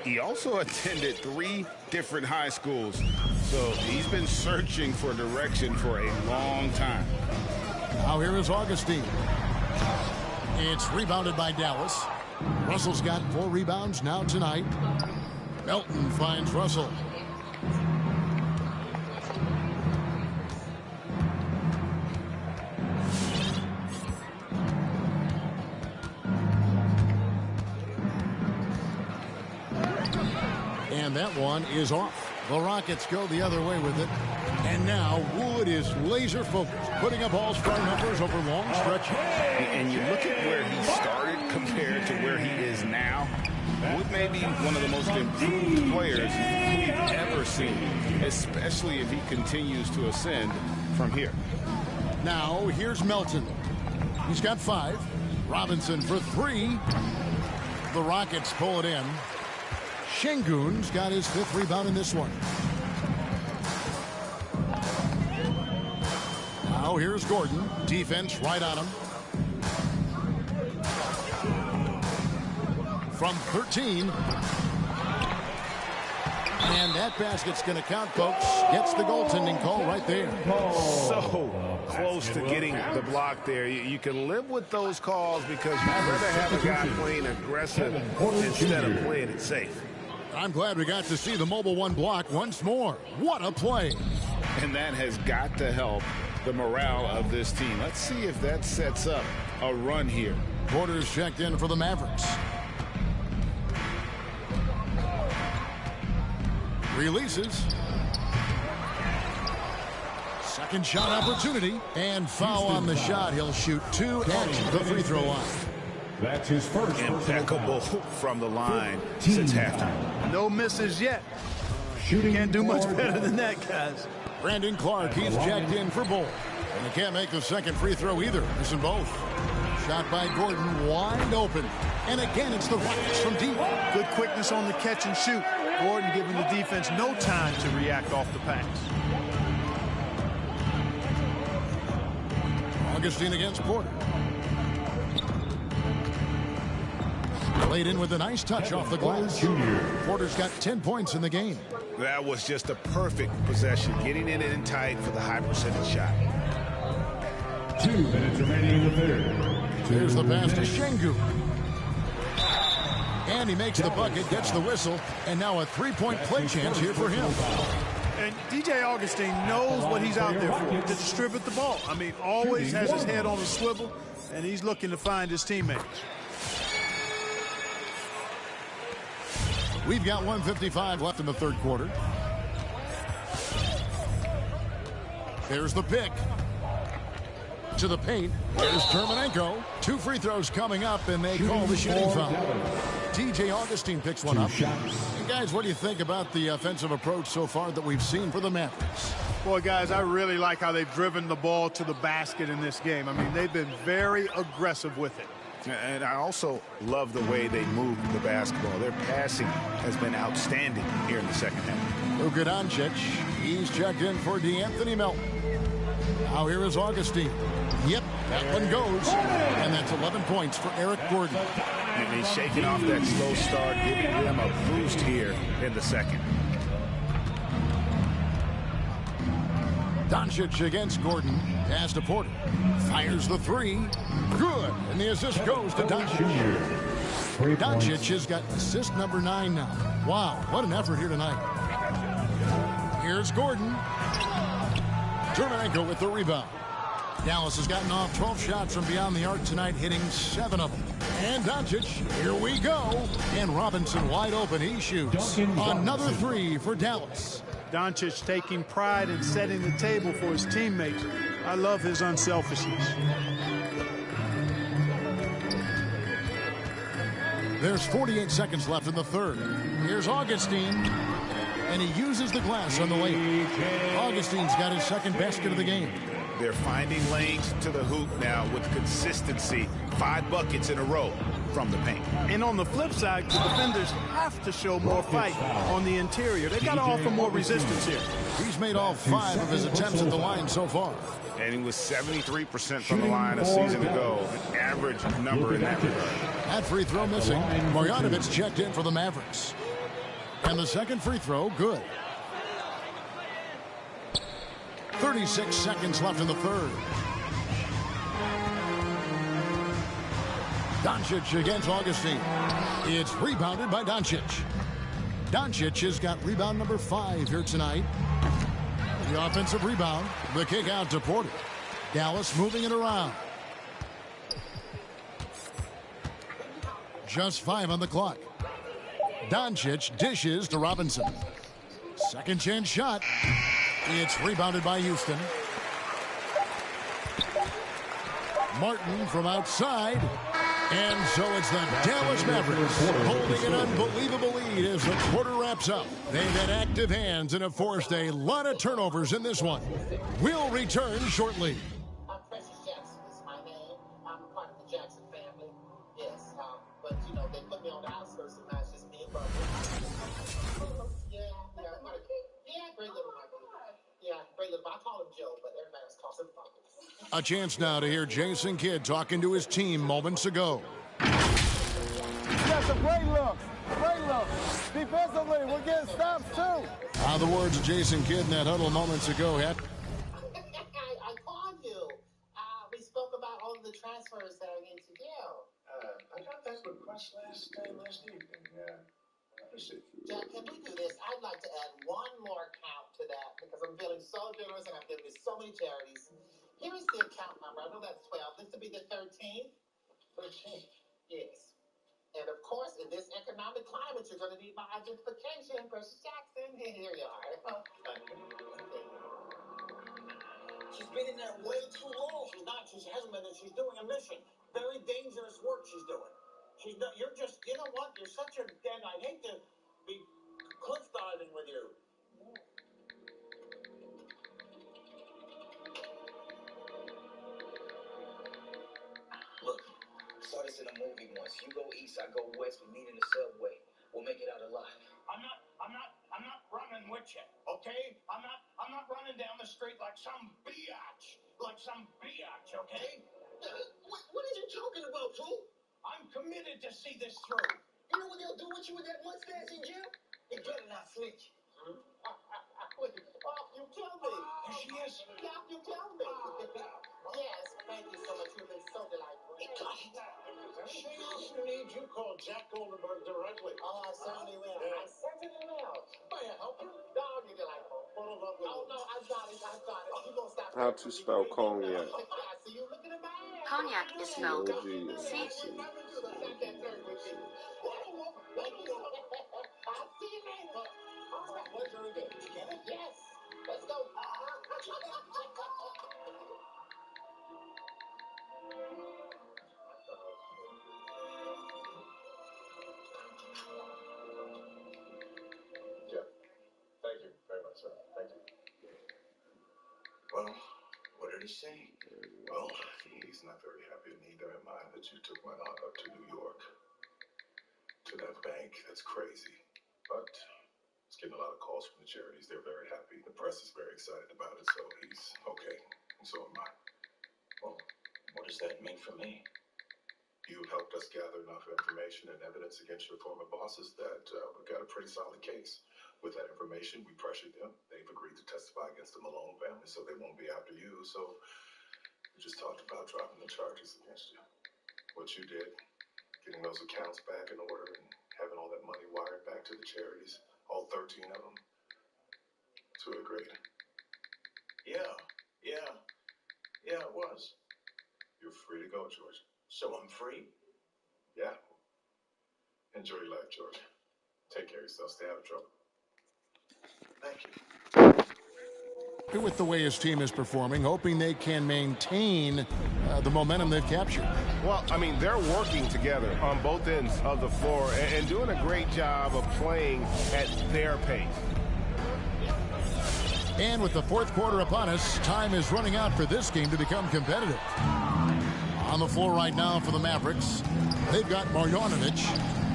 He also attended 3 different high schools. So he's been searching for direction for a long time. Now here is Augustine. It's rebounded by Dallas. Russell's got 4 rebounds now tonight. Melton finds Russell. And that one is off. The Rockets go the other way with it. And now Wood is laser focused, putting up all-star numbers over long stretches. And you look at where he started compared to where he is now. Wood may be one of the most improved players we've ever seen, especially if he continues to ascend from here. Now here's Melton. He's got 5. Robinson for 3. The Rockets pull it in. Şengün's got his 5th rebound in this one. Now here's Gordon. Defense right on him. From 13. And that basket's going to count, folks. Gets the goaltending call right there. So close to getting the block there. You can live with those calls because you'd rather have a guy playing aggressive instead of playing it safe. I'm glad we got to see the mobile 1 block once more. What a play. And that has got to help the morale of this team. Let's see if that sets up a run here. Porter's checked in for the Mavericks. Releases. Second shot opportunity. And foul on the shot. He'll shoot 2 at the free throw line. That's his first. Impeccable from the line since halftime. No misses yet. Shooting can't do much better than that, guys. Brandon Clark, he's jacked in for both. And he can't make the second free throw either. Missing both. Shot by Gordon, wide open. And again, it's the Rockets from deep. Good quickness on the catch and shoot. Gordon giving the defense no time to react off the pass. Augustine against Porter. Played in with a nice touch off the glass. Porter's got 10 points in the game. That was just a perfect possession, getting it in tight for the high percentage shot. 2 minutes remaining in the third. Here's the pass to Şengün. And he makes the bucket, gets the whistle, and now a 3-point play chance here for him. And DJ Augustine knows what he's out there for, to distribute the ball. I mean, always has his head on a swivel, and he's looking to find his teammates. We've got 1:55 left in the third quarter. There's the pick. To the paint. There's Terminenko. 2 free throws coming up, and they call the shooting foul. DJ Augustine picks one up. And guys, what do you think about the offensive approach so far that we've seen for the Mavericks? Boy, guys, I really like how they've driven the ball to the basket in this game. I mean, they've been very aggressive with it. And I also love the way they move the basketball. Their passing has been outstanding here in the second half. Luka Doncic, he's checked in for D'Anthony Melton. Now here is Augustine. Yep, that one goes. And that's 11 points for Eric Gordon. And he's shaking off that slow start, giving them a boost here in the second. Doncic against Gordon. Pass to Porter. Fires the 3. Good. And the assist goes to Doncic. Doncic has got assist number 9 now. Wow, what an effort here tonight. Here's Gordon. Terminenko with the rebound. Dallas has gotten off 12 shots from beyond the arc tonight, hitting 7 of them. And Doncic, here we go. And Robinson wide open. He shoots another 3 for Dallas. Doncic taking pride in setting the table for his teammates. I love his unselfishness. There's 48 seconds left in the third. Here's Augustine, and he uses the glass on the lane. Augustine's got his second basket of the game. They're finding lanes to the hoop now with consistency. 5 buckets in a row from the paint. And on the flip side, the defenders have to show more fight on the interior. They've got to offer more resistance here. He's made all 5 of his attempts at the line so far. And he was 73% from the line a season ago. An average number in that regard. That free throw missing. Marjanovic checked in for the Mavericks. And the second free throw, good. 36 seconds left in the third. Doncic against Augustine. It's rebounded by Doncic. Doncic has got rebound number 5 here tonight. The offensive rebound. The kick out to Porter. Dallas moving it around. Just 5 on the clock. Doncic dishes to Robinson. Second chance shot. It's rebounded by Houston. Martin from outside. And so it's the Dallas Mavericks holding an unbelievable lead as the quarter wraps up. They've had active hands and have forced a lot of turnovers in this one. We'll return shortly. Precious Jackson is my name. I'm a part of the Jackson family. Yes, but you know, they put me on the outskirts and now it's just me and Bubba. Great little Michael. Yeah, great little. I call him Joe, but everybody else calls him Bubba. A chance now to hear Jason Kidd talking to his team moments ago. That's a great look. Great look. Defensively, we're getting stops too. The words of Jason Kidd in that huddle moments ago. I called you. We spoke about all of the transfers that are into deal. I got that request last evening. Jack, can we do this? I'd like to add one more count to that because I'm feeling so generous and I'm giving to so many charities. Here is the account number. I know that's 12. This will be the 13th. 13th? Yes. And of course, in this economic climate, you're going to need my identification. Precious Jackson, here you are. She's been in there way too long. She's not. She hasn't been. She's doing a mission. Very dangerous work she's doing. She's not. You're just. You know what? You're such a. Dan, I'd hate to be cliff diving with you. Look, saw this in a movie once. You go east, I go west. We meet in the subway. We'll make it out alive. I'm not running with you, okay? I'm not running down the street like some biatch, okay? What are you talking about, fool? I'm committed to see this through. You know what they'll do with you with that mustache in jail? You better not snitch. Oh, you killed me. Here she is. Yeah, you killed me. Yes, thank you so much. You've been so delightful. Anything else you need, you call Jack Goldenberg directly. Oh, I certainly will. Yeah. I certainly will. May I help you? No, you're delightful. Oh, no, I've got it. You gonna stop. How to spell cognac? I see you looking at my ass. Cognac is spelled C. I'll see you later. All right, what's your name? Yes. Let's go. Yeah. Thank you very much, sir. Thank you. Well, what did he say? Well, he's not very happy, and neither am I, that you took my aunt up to New York. To that bank. That's crazy. But it's getting a lot of calls from the charities. They're very happy. The press is very excited about it, so he's okay. And so am I. Well, what does that mean for me? You've helped us gather enough information and evidence against your former bosses that we've got a pretty solid case. With that information, we pressured them. They've agreed to testify against the Malone family, so they won't be after you. So we just talked about dropping the charges against you. What you did, getting those accounts back in order and having all that money wired back to the charities, all 13 of them, to a grade. Yeah, it was. You're free to go, George. So I'm free? Yeah. Enjoy your life, George. Take care of yourself. Stay out of trouble. Thank you. With the way his team is performing, hoping they can maintain the momentum they've captured. Well, I mean, they're working together on both ends of the floor and doing a great job of playing at their pace. And with the fourth quarter upon us, time is running out for this game to become competitive. On the floor right now for the Mavericks, they've got Marjanovic.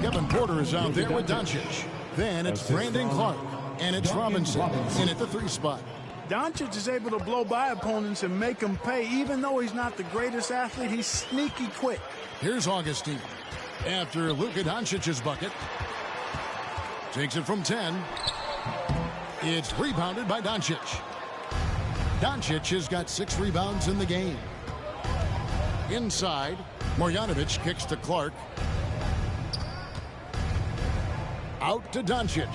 Kevin Porter is out there with Doncic. Then it's Brandon Clark, and it's Robinson in at the 3 spot. Doncic is able to blow by opponents and make them pay. Even though he's not the greatest athlete, he's sneaky quick. Here's Augustine. After Luka Doncic's bucket. Takes it from 10. It's rebounded by Doncic. Doncic has got 6 rebounds in the game. Inside, Marjanovic kicks to Clark. Out to Doncic.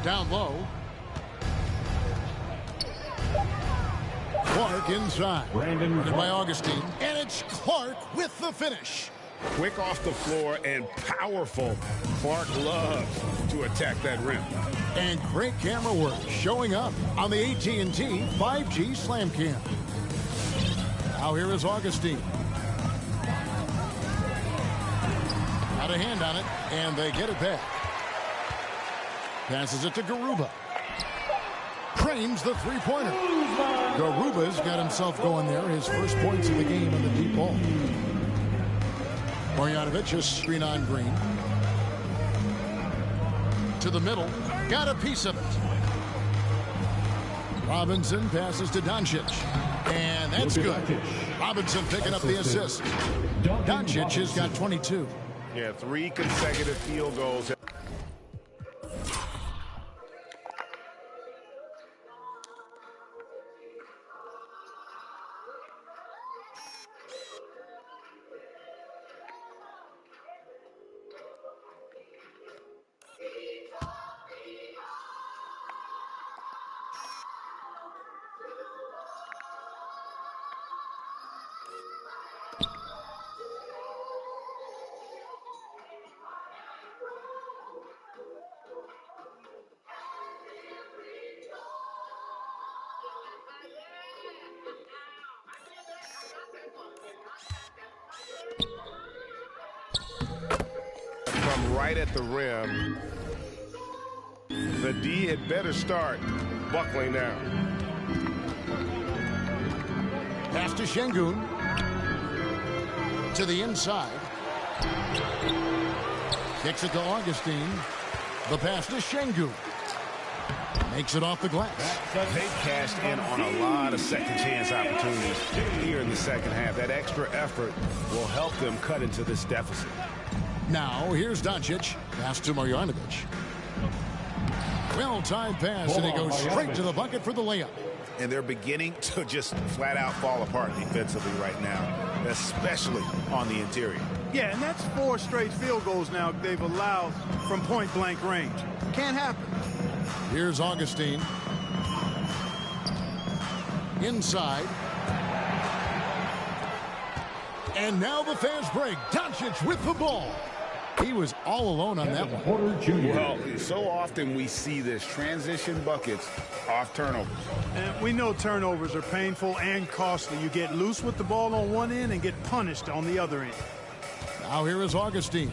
Down low. Clark inside. Brandon by Augustine. And it's Clark with the finish. Quick off the floor and powerful. Clark loves to attack that rim. And great camera work showing up on the AT&T 5G Slam Cam. Now here is Augustine. Got a hand on it, and they get it back. Passes it to Garuba. Frames the three-pointer. Garuba's got himself going there. His first points of the game on the deep ball. Marjanovic a screen on Green. To the middle. Got a piece of it. Robinson passes to Doncic. And that's good. Robinson picking up the assist. Doncic has got 22. Yeah, 3 consecutive field goals. From right at the rim, the D had better start buckling down. Pass to Şengün. To the inside. Kicks it to Augustine. The pass to Şengün. Makes it off the glass. They've cashed in on a lot of second chance opportunities here in the second half. That extra effort will help them cut into this deficit. Now, here's Doncic. Pass to Marjanovic. Well-timed pass, and he goes straight to the bucket for the layup. And they're beginning to just flat-out fall apart defensively right now, especially on the interior. Yeah, and that's 4 straight field goals now they've allowed from point-blank range. Can't happen. Here's Augustine. Inside. And now the fast break. Doncic with the ball. He was all alone on that one. Well, so often we see this transition buckets off turnovers. And we know turnovers are painful and costly. You get loose with the ball on one end and get punished on the other end. Now here is Augustine.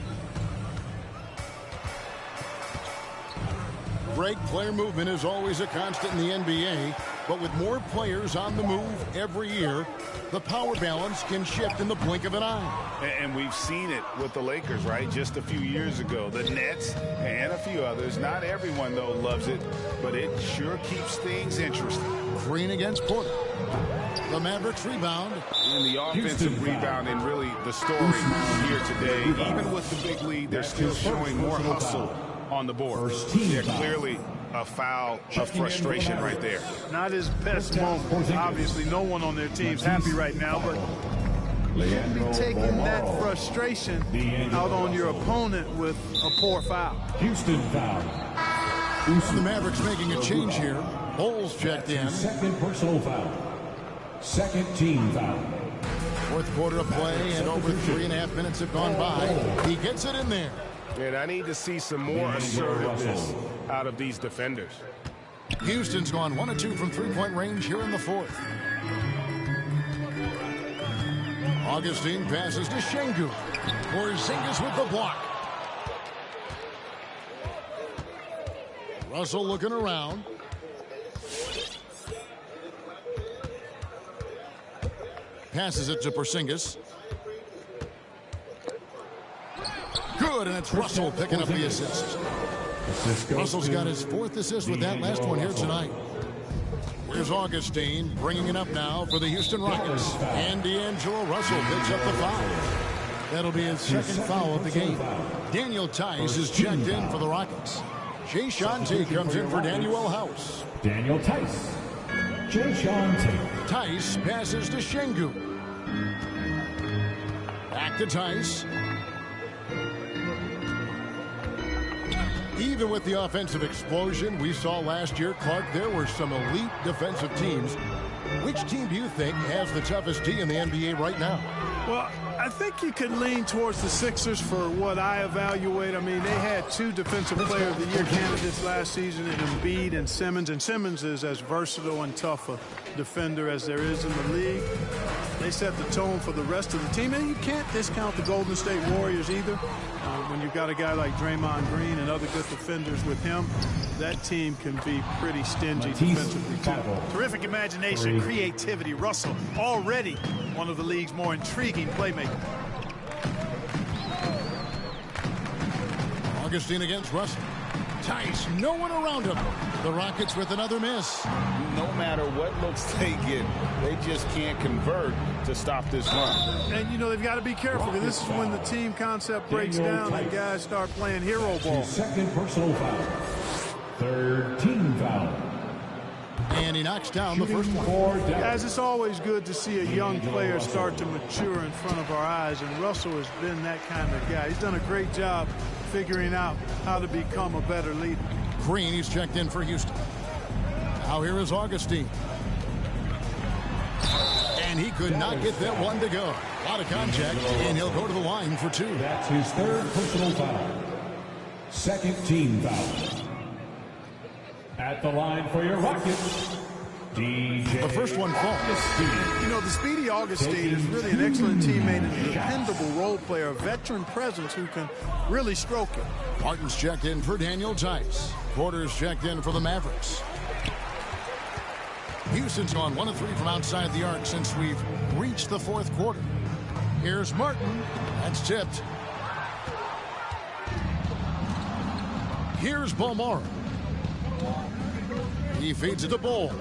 Great player movement is always a constant in the NBA, but with more players on the move every year, the power balance can shift in the blink of an eye. And we've seen it with the Lakers, right? Just a few years ago. The Nets and a few others. Not everyone, though, loves it, but it sure keeps things interesting. Green against Porter. The Mavericks rebound. And the offensive rebound and really the story here today. Even with the big lead, they're still showing more hustle on the board. Yeah, clearly a foul of frustration right there. Not his best moment. Obviously, no one on their team's happy right now, but you shouldn't be taking that frustration out on your opponent with a poor foul. Houston foul. The Mavericks making a change here. Bowles checked in. Second personal foul. Second team foul. Fourth quarter of play, and over 3.5 minutes have gone by. He gets it in there. And I need to see some more assertiveness out of these defenders. Houston's gone 1 of 2 from three-point range here in the fourth. Augustine passes to Şengün. Porzingis with the block. Russell looking around. Passes it to Porzingis. Good, and it's Russell picking up the assist. Russell's got his 4th assist with that last one here tonight. Here's Augustine bringing it up now for the Houston Rockets. And D'Angelo Russell picks up the foul. That'll be his 2nd foul of the game. Daniel Tice is checked in for the Rockets. Jae'Sean Tate comes in for Daniel House. Daniel Tice. Jae'Sean Tate. Tice passes to Şengün. Back to Tice. Even with the offensive explosion we saw last year, Clark, there were some elite defensive teams. Which team do you think has the toughest D in the NBA right now? Well, I think you could lean towards the Sixers for what I evaluate. I mean, they had 2 Defensive Player of the Year candidates last season in Embiid and Simmons. And Simmons is as versatile and tough a defender as there is in the league. They set the tone for the rest of the team. And you can't discount the Golden State Warriors either. When you've got a guy like Draymond Green and other good defenders with him, that team can be pretty stingy defensively too. Terrific imagination, creativity. Russell already one of the league's more intriguing playmakers. Augustine against Russell. Tice, no one around him. The Rockets with another miss. No matter what looks they get, they just can't convert to stop this run. And, you know, they've got to be careful because this is when the team concept breaks down and guys start playing hero ball. 2nd personal foul. 3rd team foul. And he knocks down the first one. Guys, it's always good to see a young player start to mature in front of our eyes, and Russell has been that kind of guy. He's done a great job figuring out how to become a better leader. Green, he's checked in for Houston. Now here is Augustine. And he could not get that one to go. A lot of contact, and he'll go to the line for 2. That's his 3rd personal foul. 2nd team foul. At the line for your Rockets, DJ. The first one falls. You know, the speedy Augustine is really an excellent teammate and a dependable role player, a veteran presence who can really stroke it. Martin's checked in for Daniel Tice. Porter's checked in for the Mavericks. Houston's gone 1 of 3 from outside the arc since we've reached the 4th quarter. Here's Martin. That's tipped. Here's Bomar. He feeds it to Bull.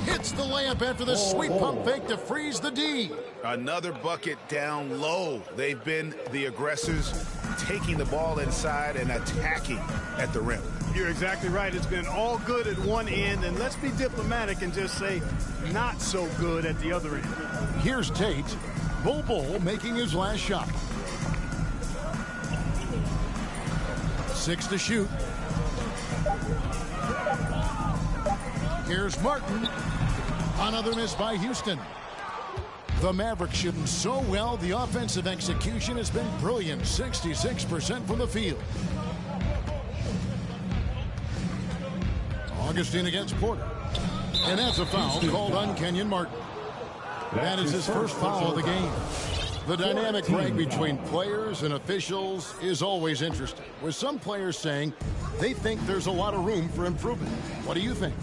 Hits the layup after the sweep pump fake to freeze the D. Another bucket down low. They've been the aggressors, taking the ball inside and attacking at the rim. You're exactly right. It's been all good at one end, and let's be diplomatic and just say not so good at the other end. Here's Tate. Bull making his last shot. 6 to shoot. Here's Martin. Another miss by Houston. The Mavericks shooting so well. The offensive execution has been brilliant. 66% from the field. Augustine against Porter. And that's a foul called on Kenyon Martin. That is his first foul of the game. The dynamic break between players and officials is always interesting, with some players saying they think there's a lot of room for improvement. What do you think?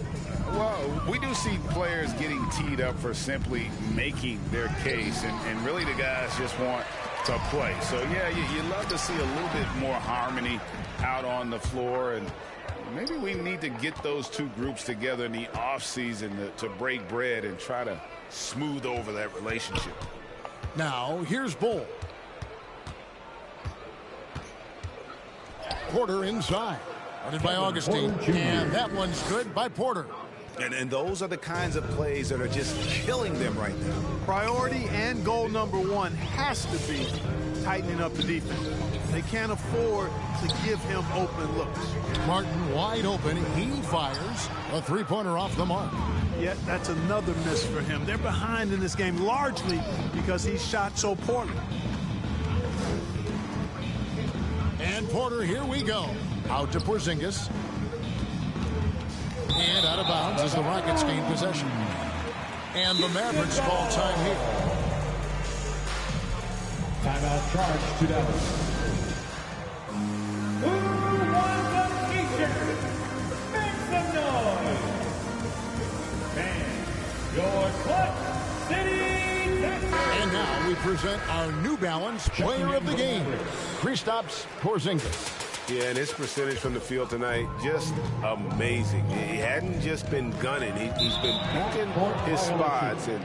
Well, we do see players getting teed up for simply making their case, and really the guys just want to play. So, yeah, you love to see a little bit more harmony out on the floor, and maybe we need to get those two groups together in the offseason to break bread and try to smooth over that relationship. Now, here's Bull. Porter inside. Guarded by Augustine. And that one's good by Porter. And those are the kinds of plays that are just killing them right now. Priority and goal number one has to be tightening up the defense. They can't afford to give him open looks. Martin wide open. He fires a three-pointer off the mark. Yet that's another miss for him. They're behind in this game largely because he shot so poorly. And Porter, here we go. Out to Porzingis. And out of bounds as the Rockets gain possession. And the Mavericks call time here. Timeout charge to Dallas. Who wants a t-shirt? Make some noise. And your Clutch City Texans. And now we present our New Balance Player of the Game, Kristaps Porzingis. Yeah, and his percentage from the field tonight, just amazing. He hadn't just been gunning. He's been picking his spots, and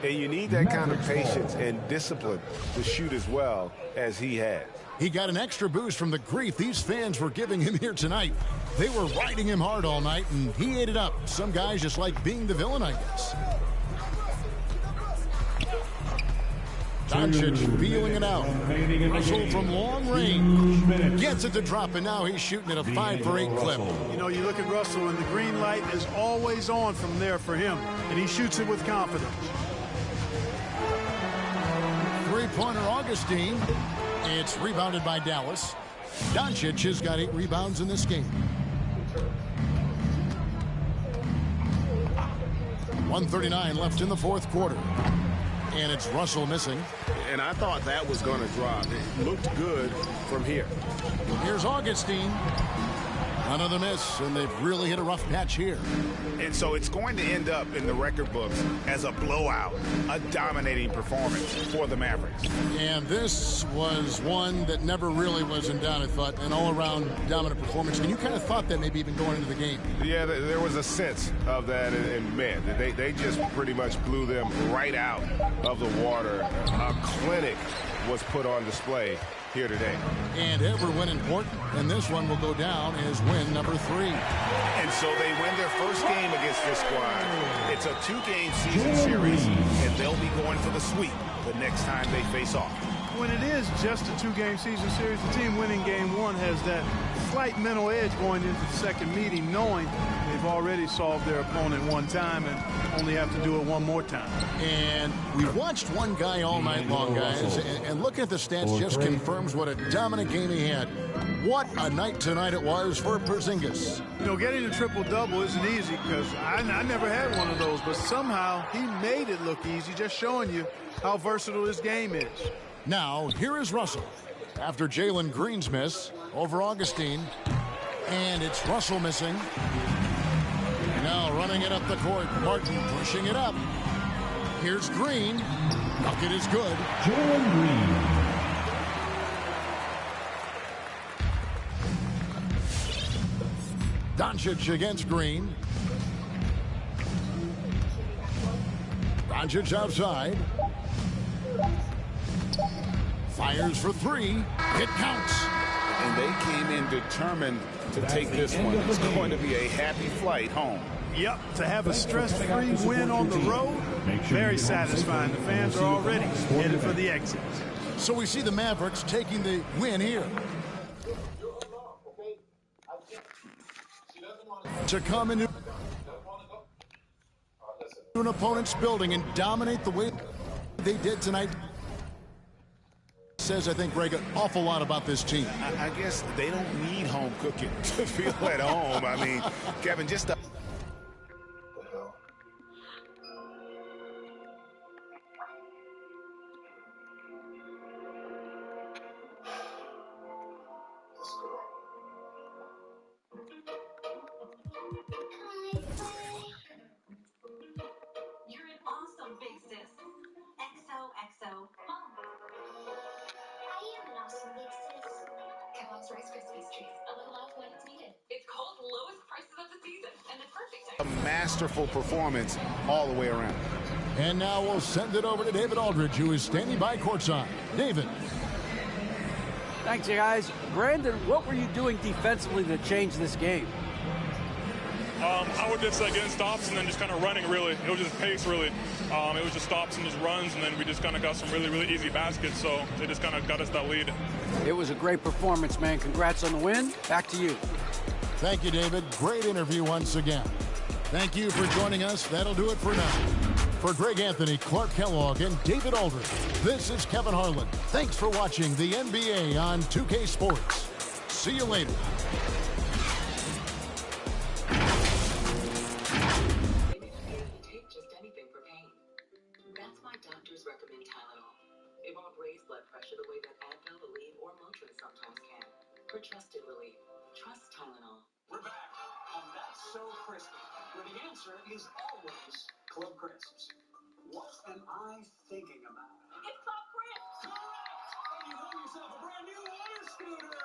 you need that kind of patience and discipline to shoot as well as he has. He got an extra boost from the grief these fans were giving him here tonight. They were riding him hard all night, and he ate it up. Some guys just like being the villain, I guess. Doncic feeling it out. Russell from long range gets it to drop, and now he's shooting at a 5-for-8 clip. You know, you look at Russell, and the green light is always on from there for him, and he shoots it with confidence. Three-pointer Augustine. It's rebounded by Dallas. Doncic has got 8 rebounds in this game. 1:39 left in the fourth quarter. And it's Russell missing. And I thought that was going to drop. It looked good from here. Here's Augustine. Another miss, and they've really hit a rough patch here. And so it's going to end up in the record books as a blowout, a dominating performance for the Mavericks. And this was one that never really was in doubt, I thought, an all-around dominant performance. And you kind of thought that maybe even going into the game. Yeah, there was a sense of that, and man, they just pretty much blew them right out of the water. A clinic was put on display here today. And every win important, and this one will go down as win number 3. And so they win their first game against this squad. It's a 2-game season series, and they'll be going for the sweep the next time they face off. When it is just a 2-game season series, the team winning game 1 has that slight mental edge going into the second meeting, knowing they've already solved their opponent one time and only have to do it one more time. And we've watched one guy all night long, guys, and looking at the stats just confirms what a dominant game he had. What a night tonight it was for Porzingis. You know, getting a triple-double isn't easy because I never had one of those, but somehow he made it look easy, just showing you how versatile his game is. Now, here is Russell after Jalen Green's miss over Augustine. And it's Russell missing. Now running it up the court. Martin pushing it up. Here's Green. Bucket is good. Jalen Green. Doncic against Green. Doncic outside. Fires for 3. It counts. And they came in determined to take this one. It's going to be a happy flight home. Yep, to have a stress-free win on the road, very satisfying. The fans are already headed for the exit. So we see the Mavericks taking the win here. To come into an opponent's building and dominate the way they did tonight says, I think, Greg, an awful lot about this team. I guess they don't need home cooking to feel at home. I mean, Kevin, just the hell? Let's go. You're an awesome big sis. XOXO. Mom. I am an awesome big sis. Kellogg's Rice Krispies treats. A little off when it's needed. It's called lowest prices of the season and the perfect a masterful performance all the way around. And now we'll send it over to David Aldridge, who is standing by courtside. David. Thanks, you guys. Brandon, what were you doing defensively to change this game? I would just getting stops and then just kind of running, really. It was just pace, really. It was just stops and just runs, and then we just kind of got some really, really easy baskets, so they just kind of got us that lead. It was a great performance, man. Congrats on the win. Back to you. Thank you, David. Great interview once again. Thank you for joining us. That'll do it for now. For Greg Anthony, Clark Kellogg, and David Aldridge, this is Kevin Harlan. Thanks for watching the NBA on 2K Sports. See you later. Take just anything for pain. That's why doctors recommend Tylenol. It won't raise blood pressure the way that Advil, Aleve, or Motrin sometimes can. For trusted relief, trust Tylenol. We're back on That's So Crispy, where the answer is always Club Crisps. What am I thinking about? It's Club Crisps! Correct! And you won yourself a brand new water scooter!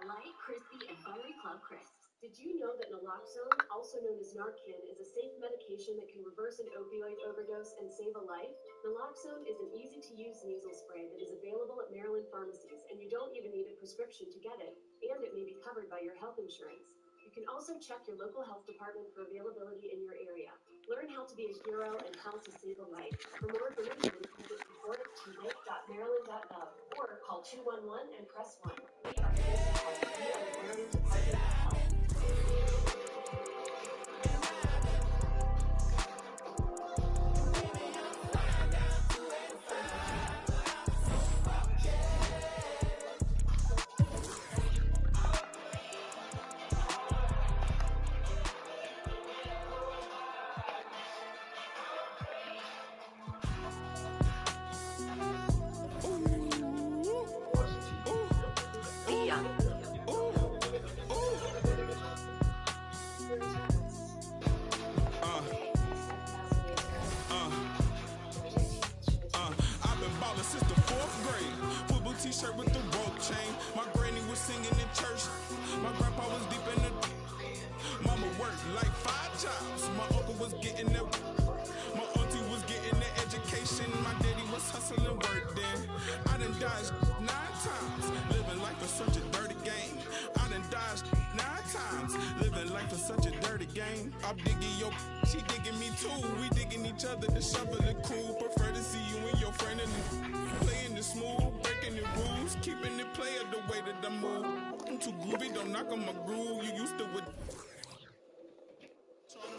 Light, crispy, and buttery Club Crisps. Did you know that naloxone, also known as Narcan, is a safe medication that can reverse an opioid overdose and save a life? Naloxone is an easy-to-use nasal spray that is available at Maryland pharmacies, and you don't even need a prescription to get it, and it may be covered by your health insurance. You can also check your local health department for availability in your area. Learn how to be a hero and how to save a life. For more information, visit supporttmake.maryland.gov or call 211 and press 1. We are here to help. We are the Maryland Department of Health. I've been ballin' since the 4th grade. Football t-shirt with the rope chain. My granny was singing in church. My grandpa was deep in the. Mama worked like 5 jobs. My uncle was getting that. My auntie was getting the education. My daddy was hustling work then. I done dodged 9 times. Living life is such a dirty game. I done dodged 9 times. Living life is such a dirty game. I'm digging your. She digging me too. We digging each other. The shovel and cool. Prefer to see you and your friend in the. Playing it smooth. Breaking the rules. Keeping it player the way that I move. I'm too groovy. Don't knock on my groove. You used to with.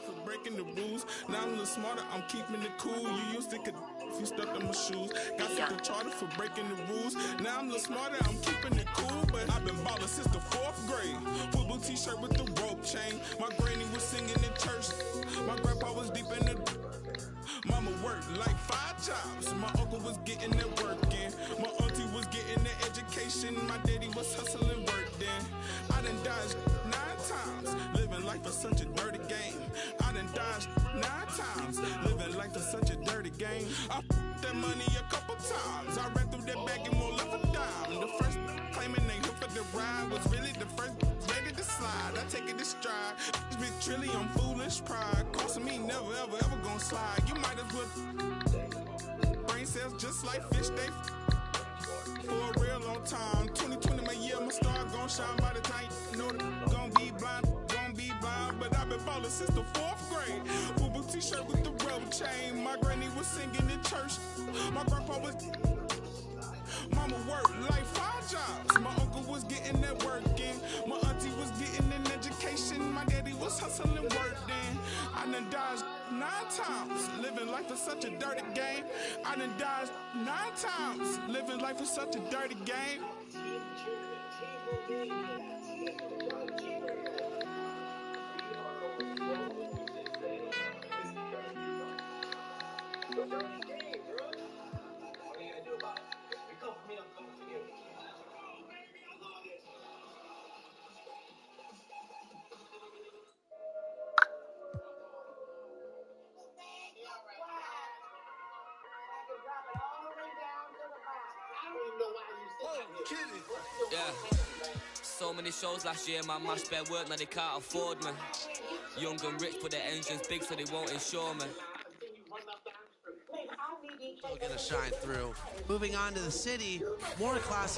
For breaking the rules, now I'm a little smarter, I'm keeping it cool. You used to could if you stuck on my shoes. Got the charter for breaking the rules. Now I'm a little smarter, I'm keeping it cool. But I've been ballin' since the 4th grade. Football t-shirt with the rope chain. My granny was singing in church. My grandpa was deep in the. Mama worked like 5 jobs. My uncle was getting that work in. My auntie was getting the education. My daddy was hustling work then. I done dodged 9 times. Living life is such a dirty game. I done dodged 9 times. Living life is such a dirty game. I that money a couple times. I ran through that bag and more left a dime. The first claiming they hooked for the ride was really the first ready to slide. I take it to stride. This big trillion foolish pride. Costing me never ever ever gonna slide. You might as well brain cells just like fish they for a real long time. 2020 my year, my star gon' shine by the time you know gon' be blind. But I've been ballin' since the 4th grade. Football t-shirt with the rope chain. My granny was singing in church. My grandpa was. Mama worked like 5 jobs. My uncle was getting that work in. My auntie was getting an education. My daddy was hustling work then. I done dodged 9 times. Living life is such a dirty game. I done dodged 9 times. Living life is such a dirty game. Yeah. So many shows last year, man, mashed bare work, now they can't afford me. Young and rich, but their engines big, so they won't insure me. Still gonna shine through. Moving on to the city, more classic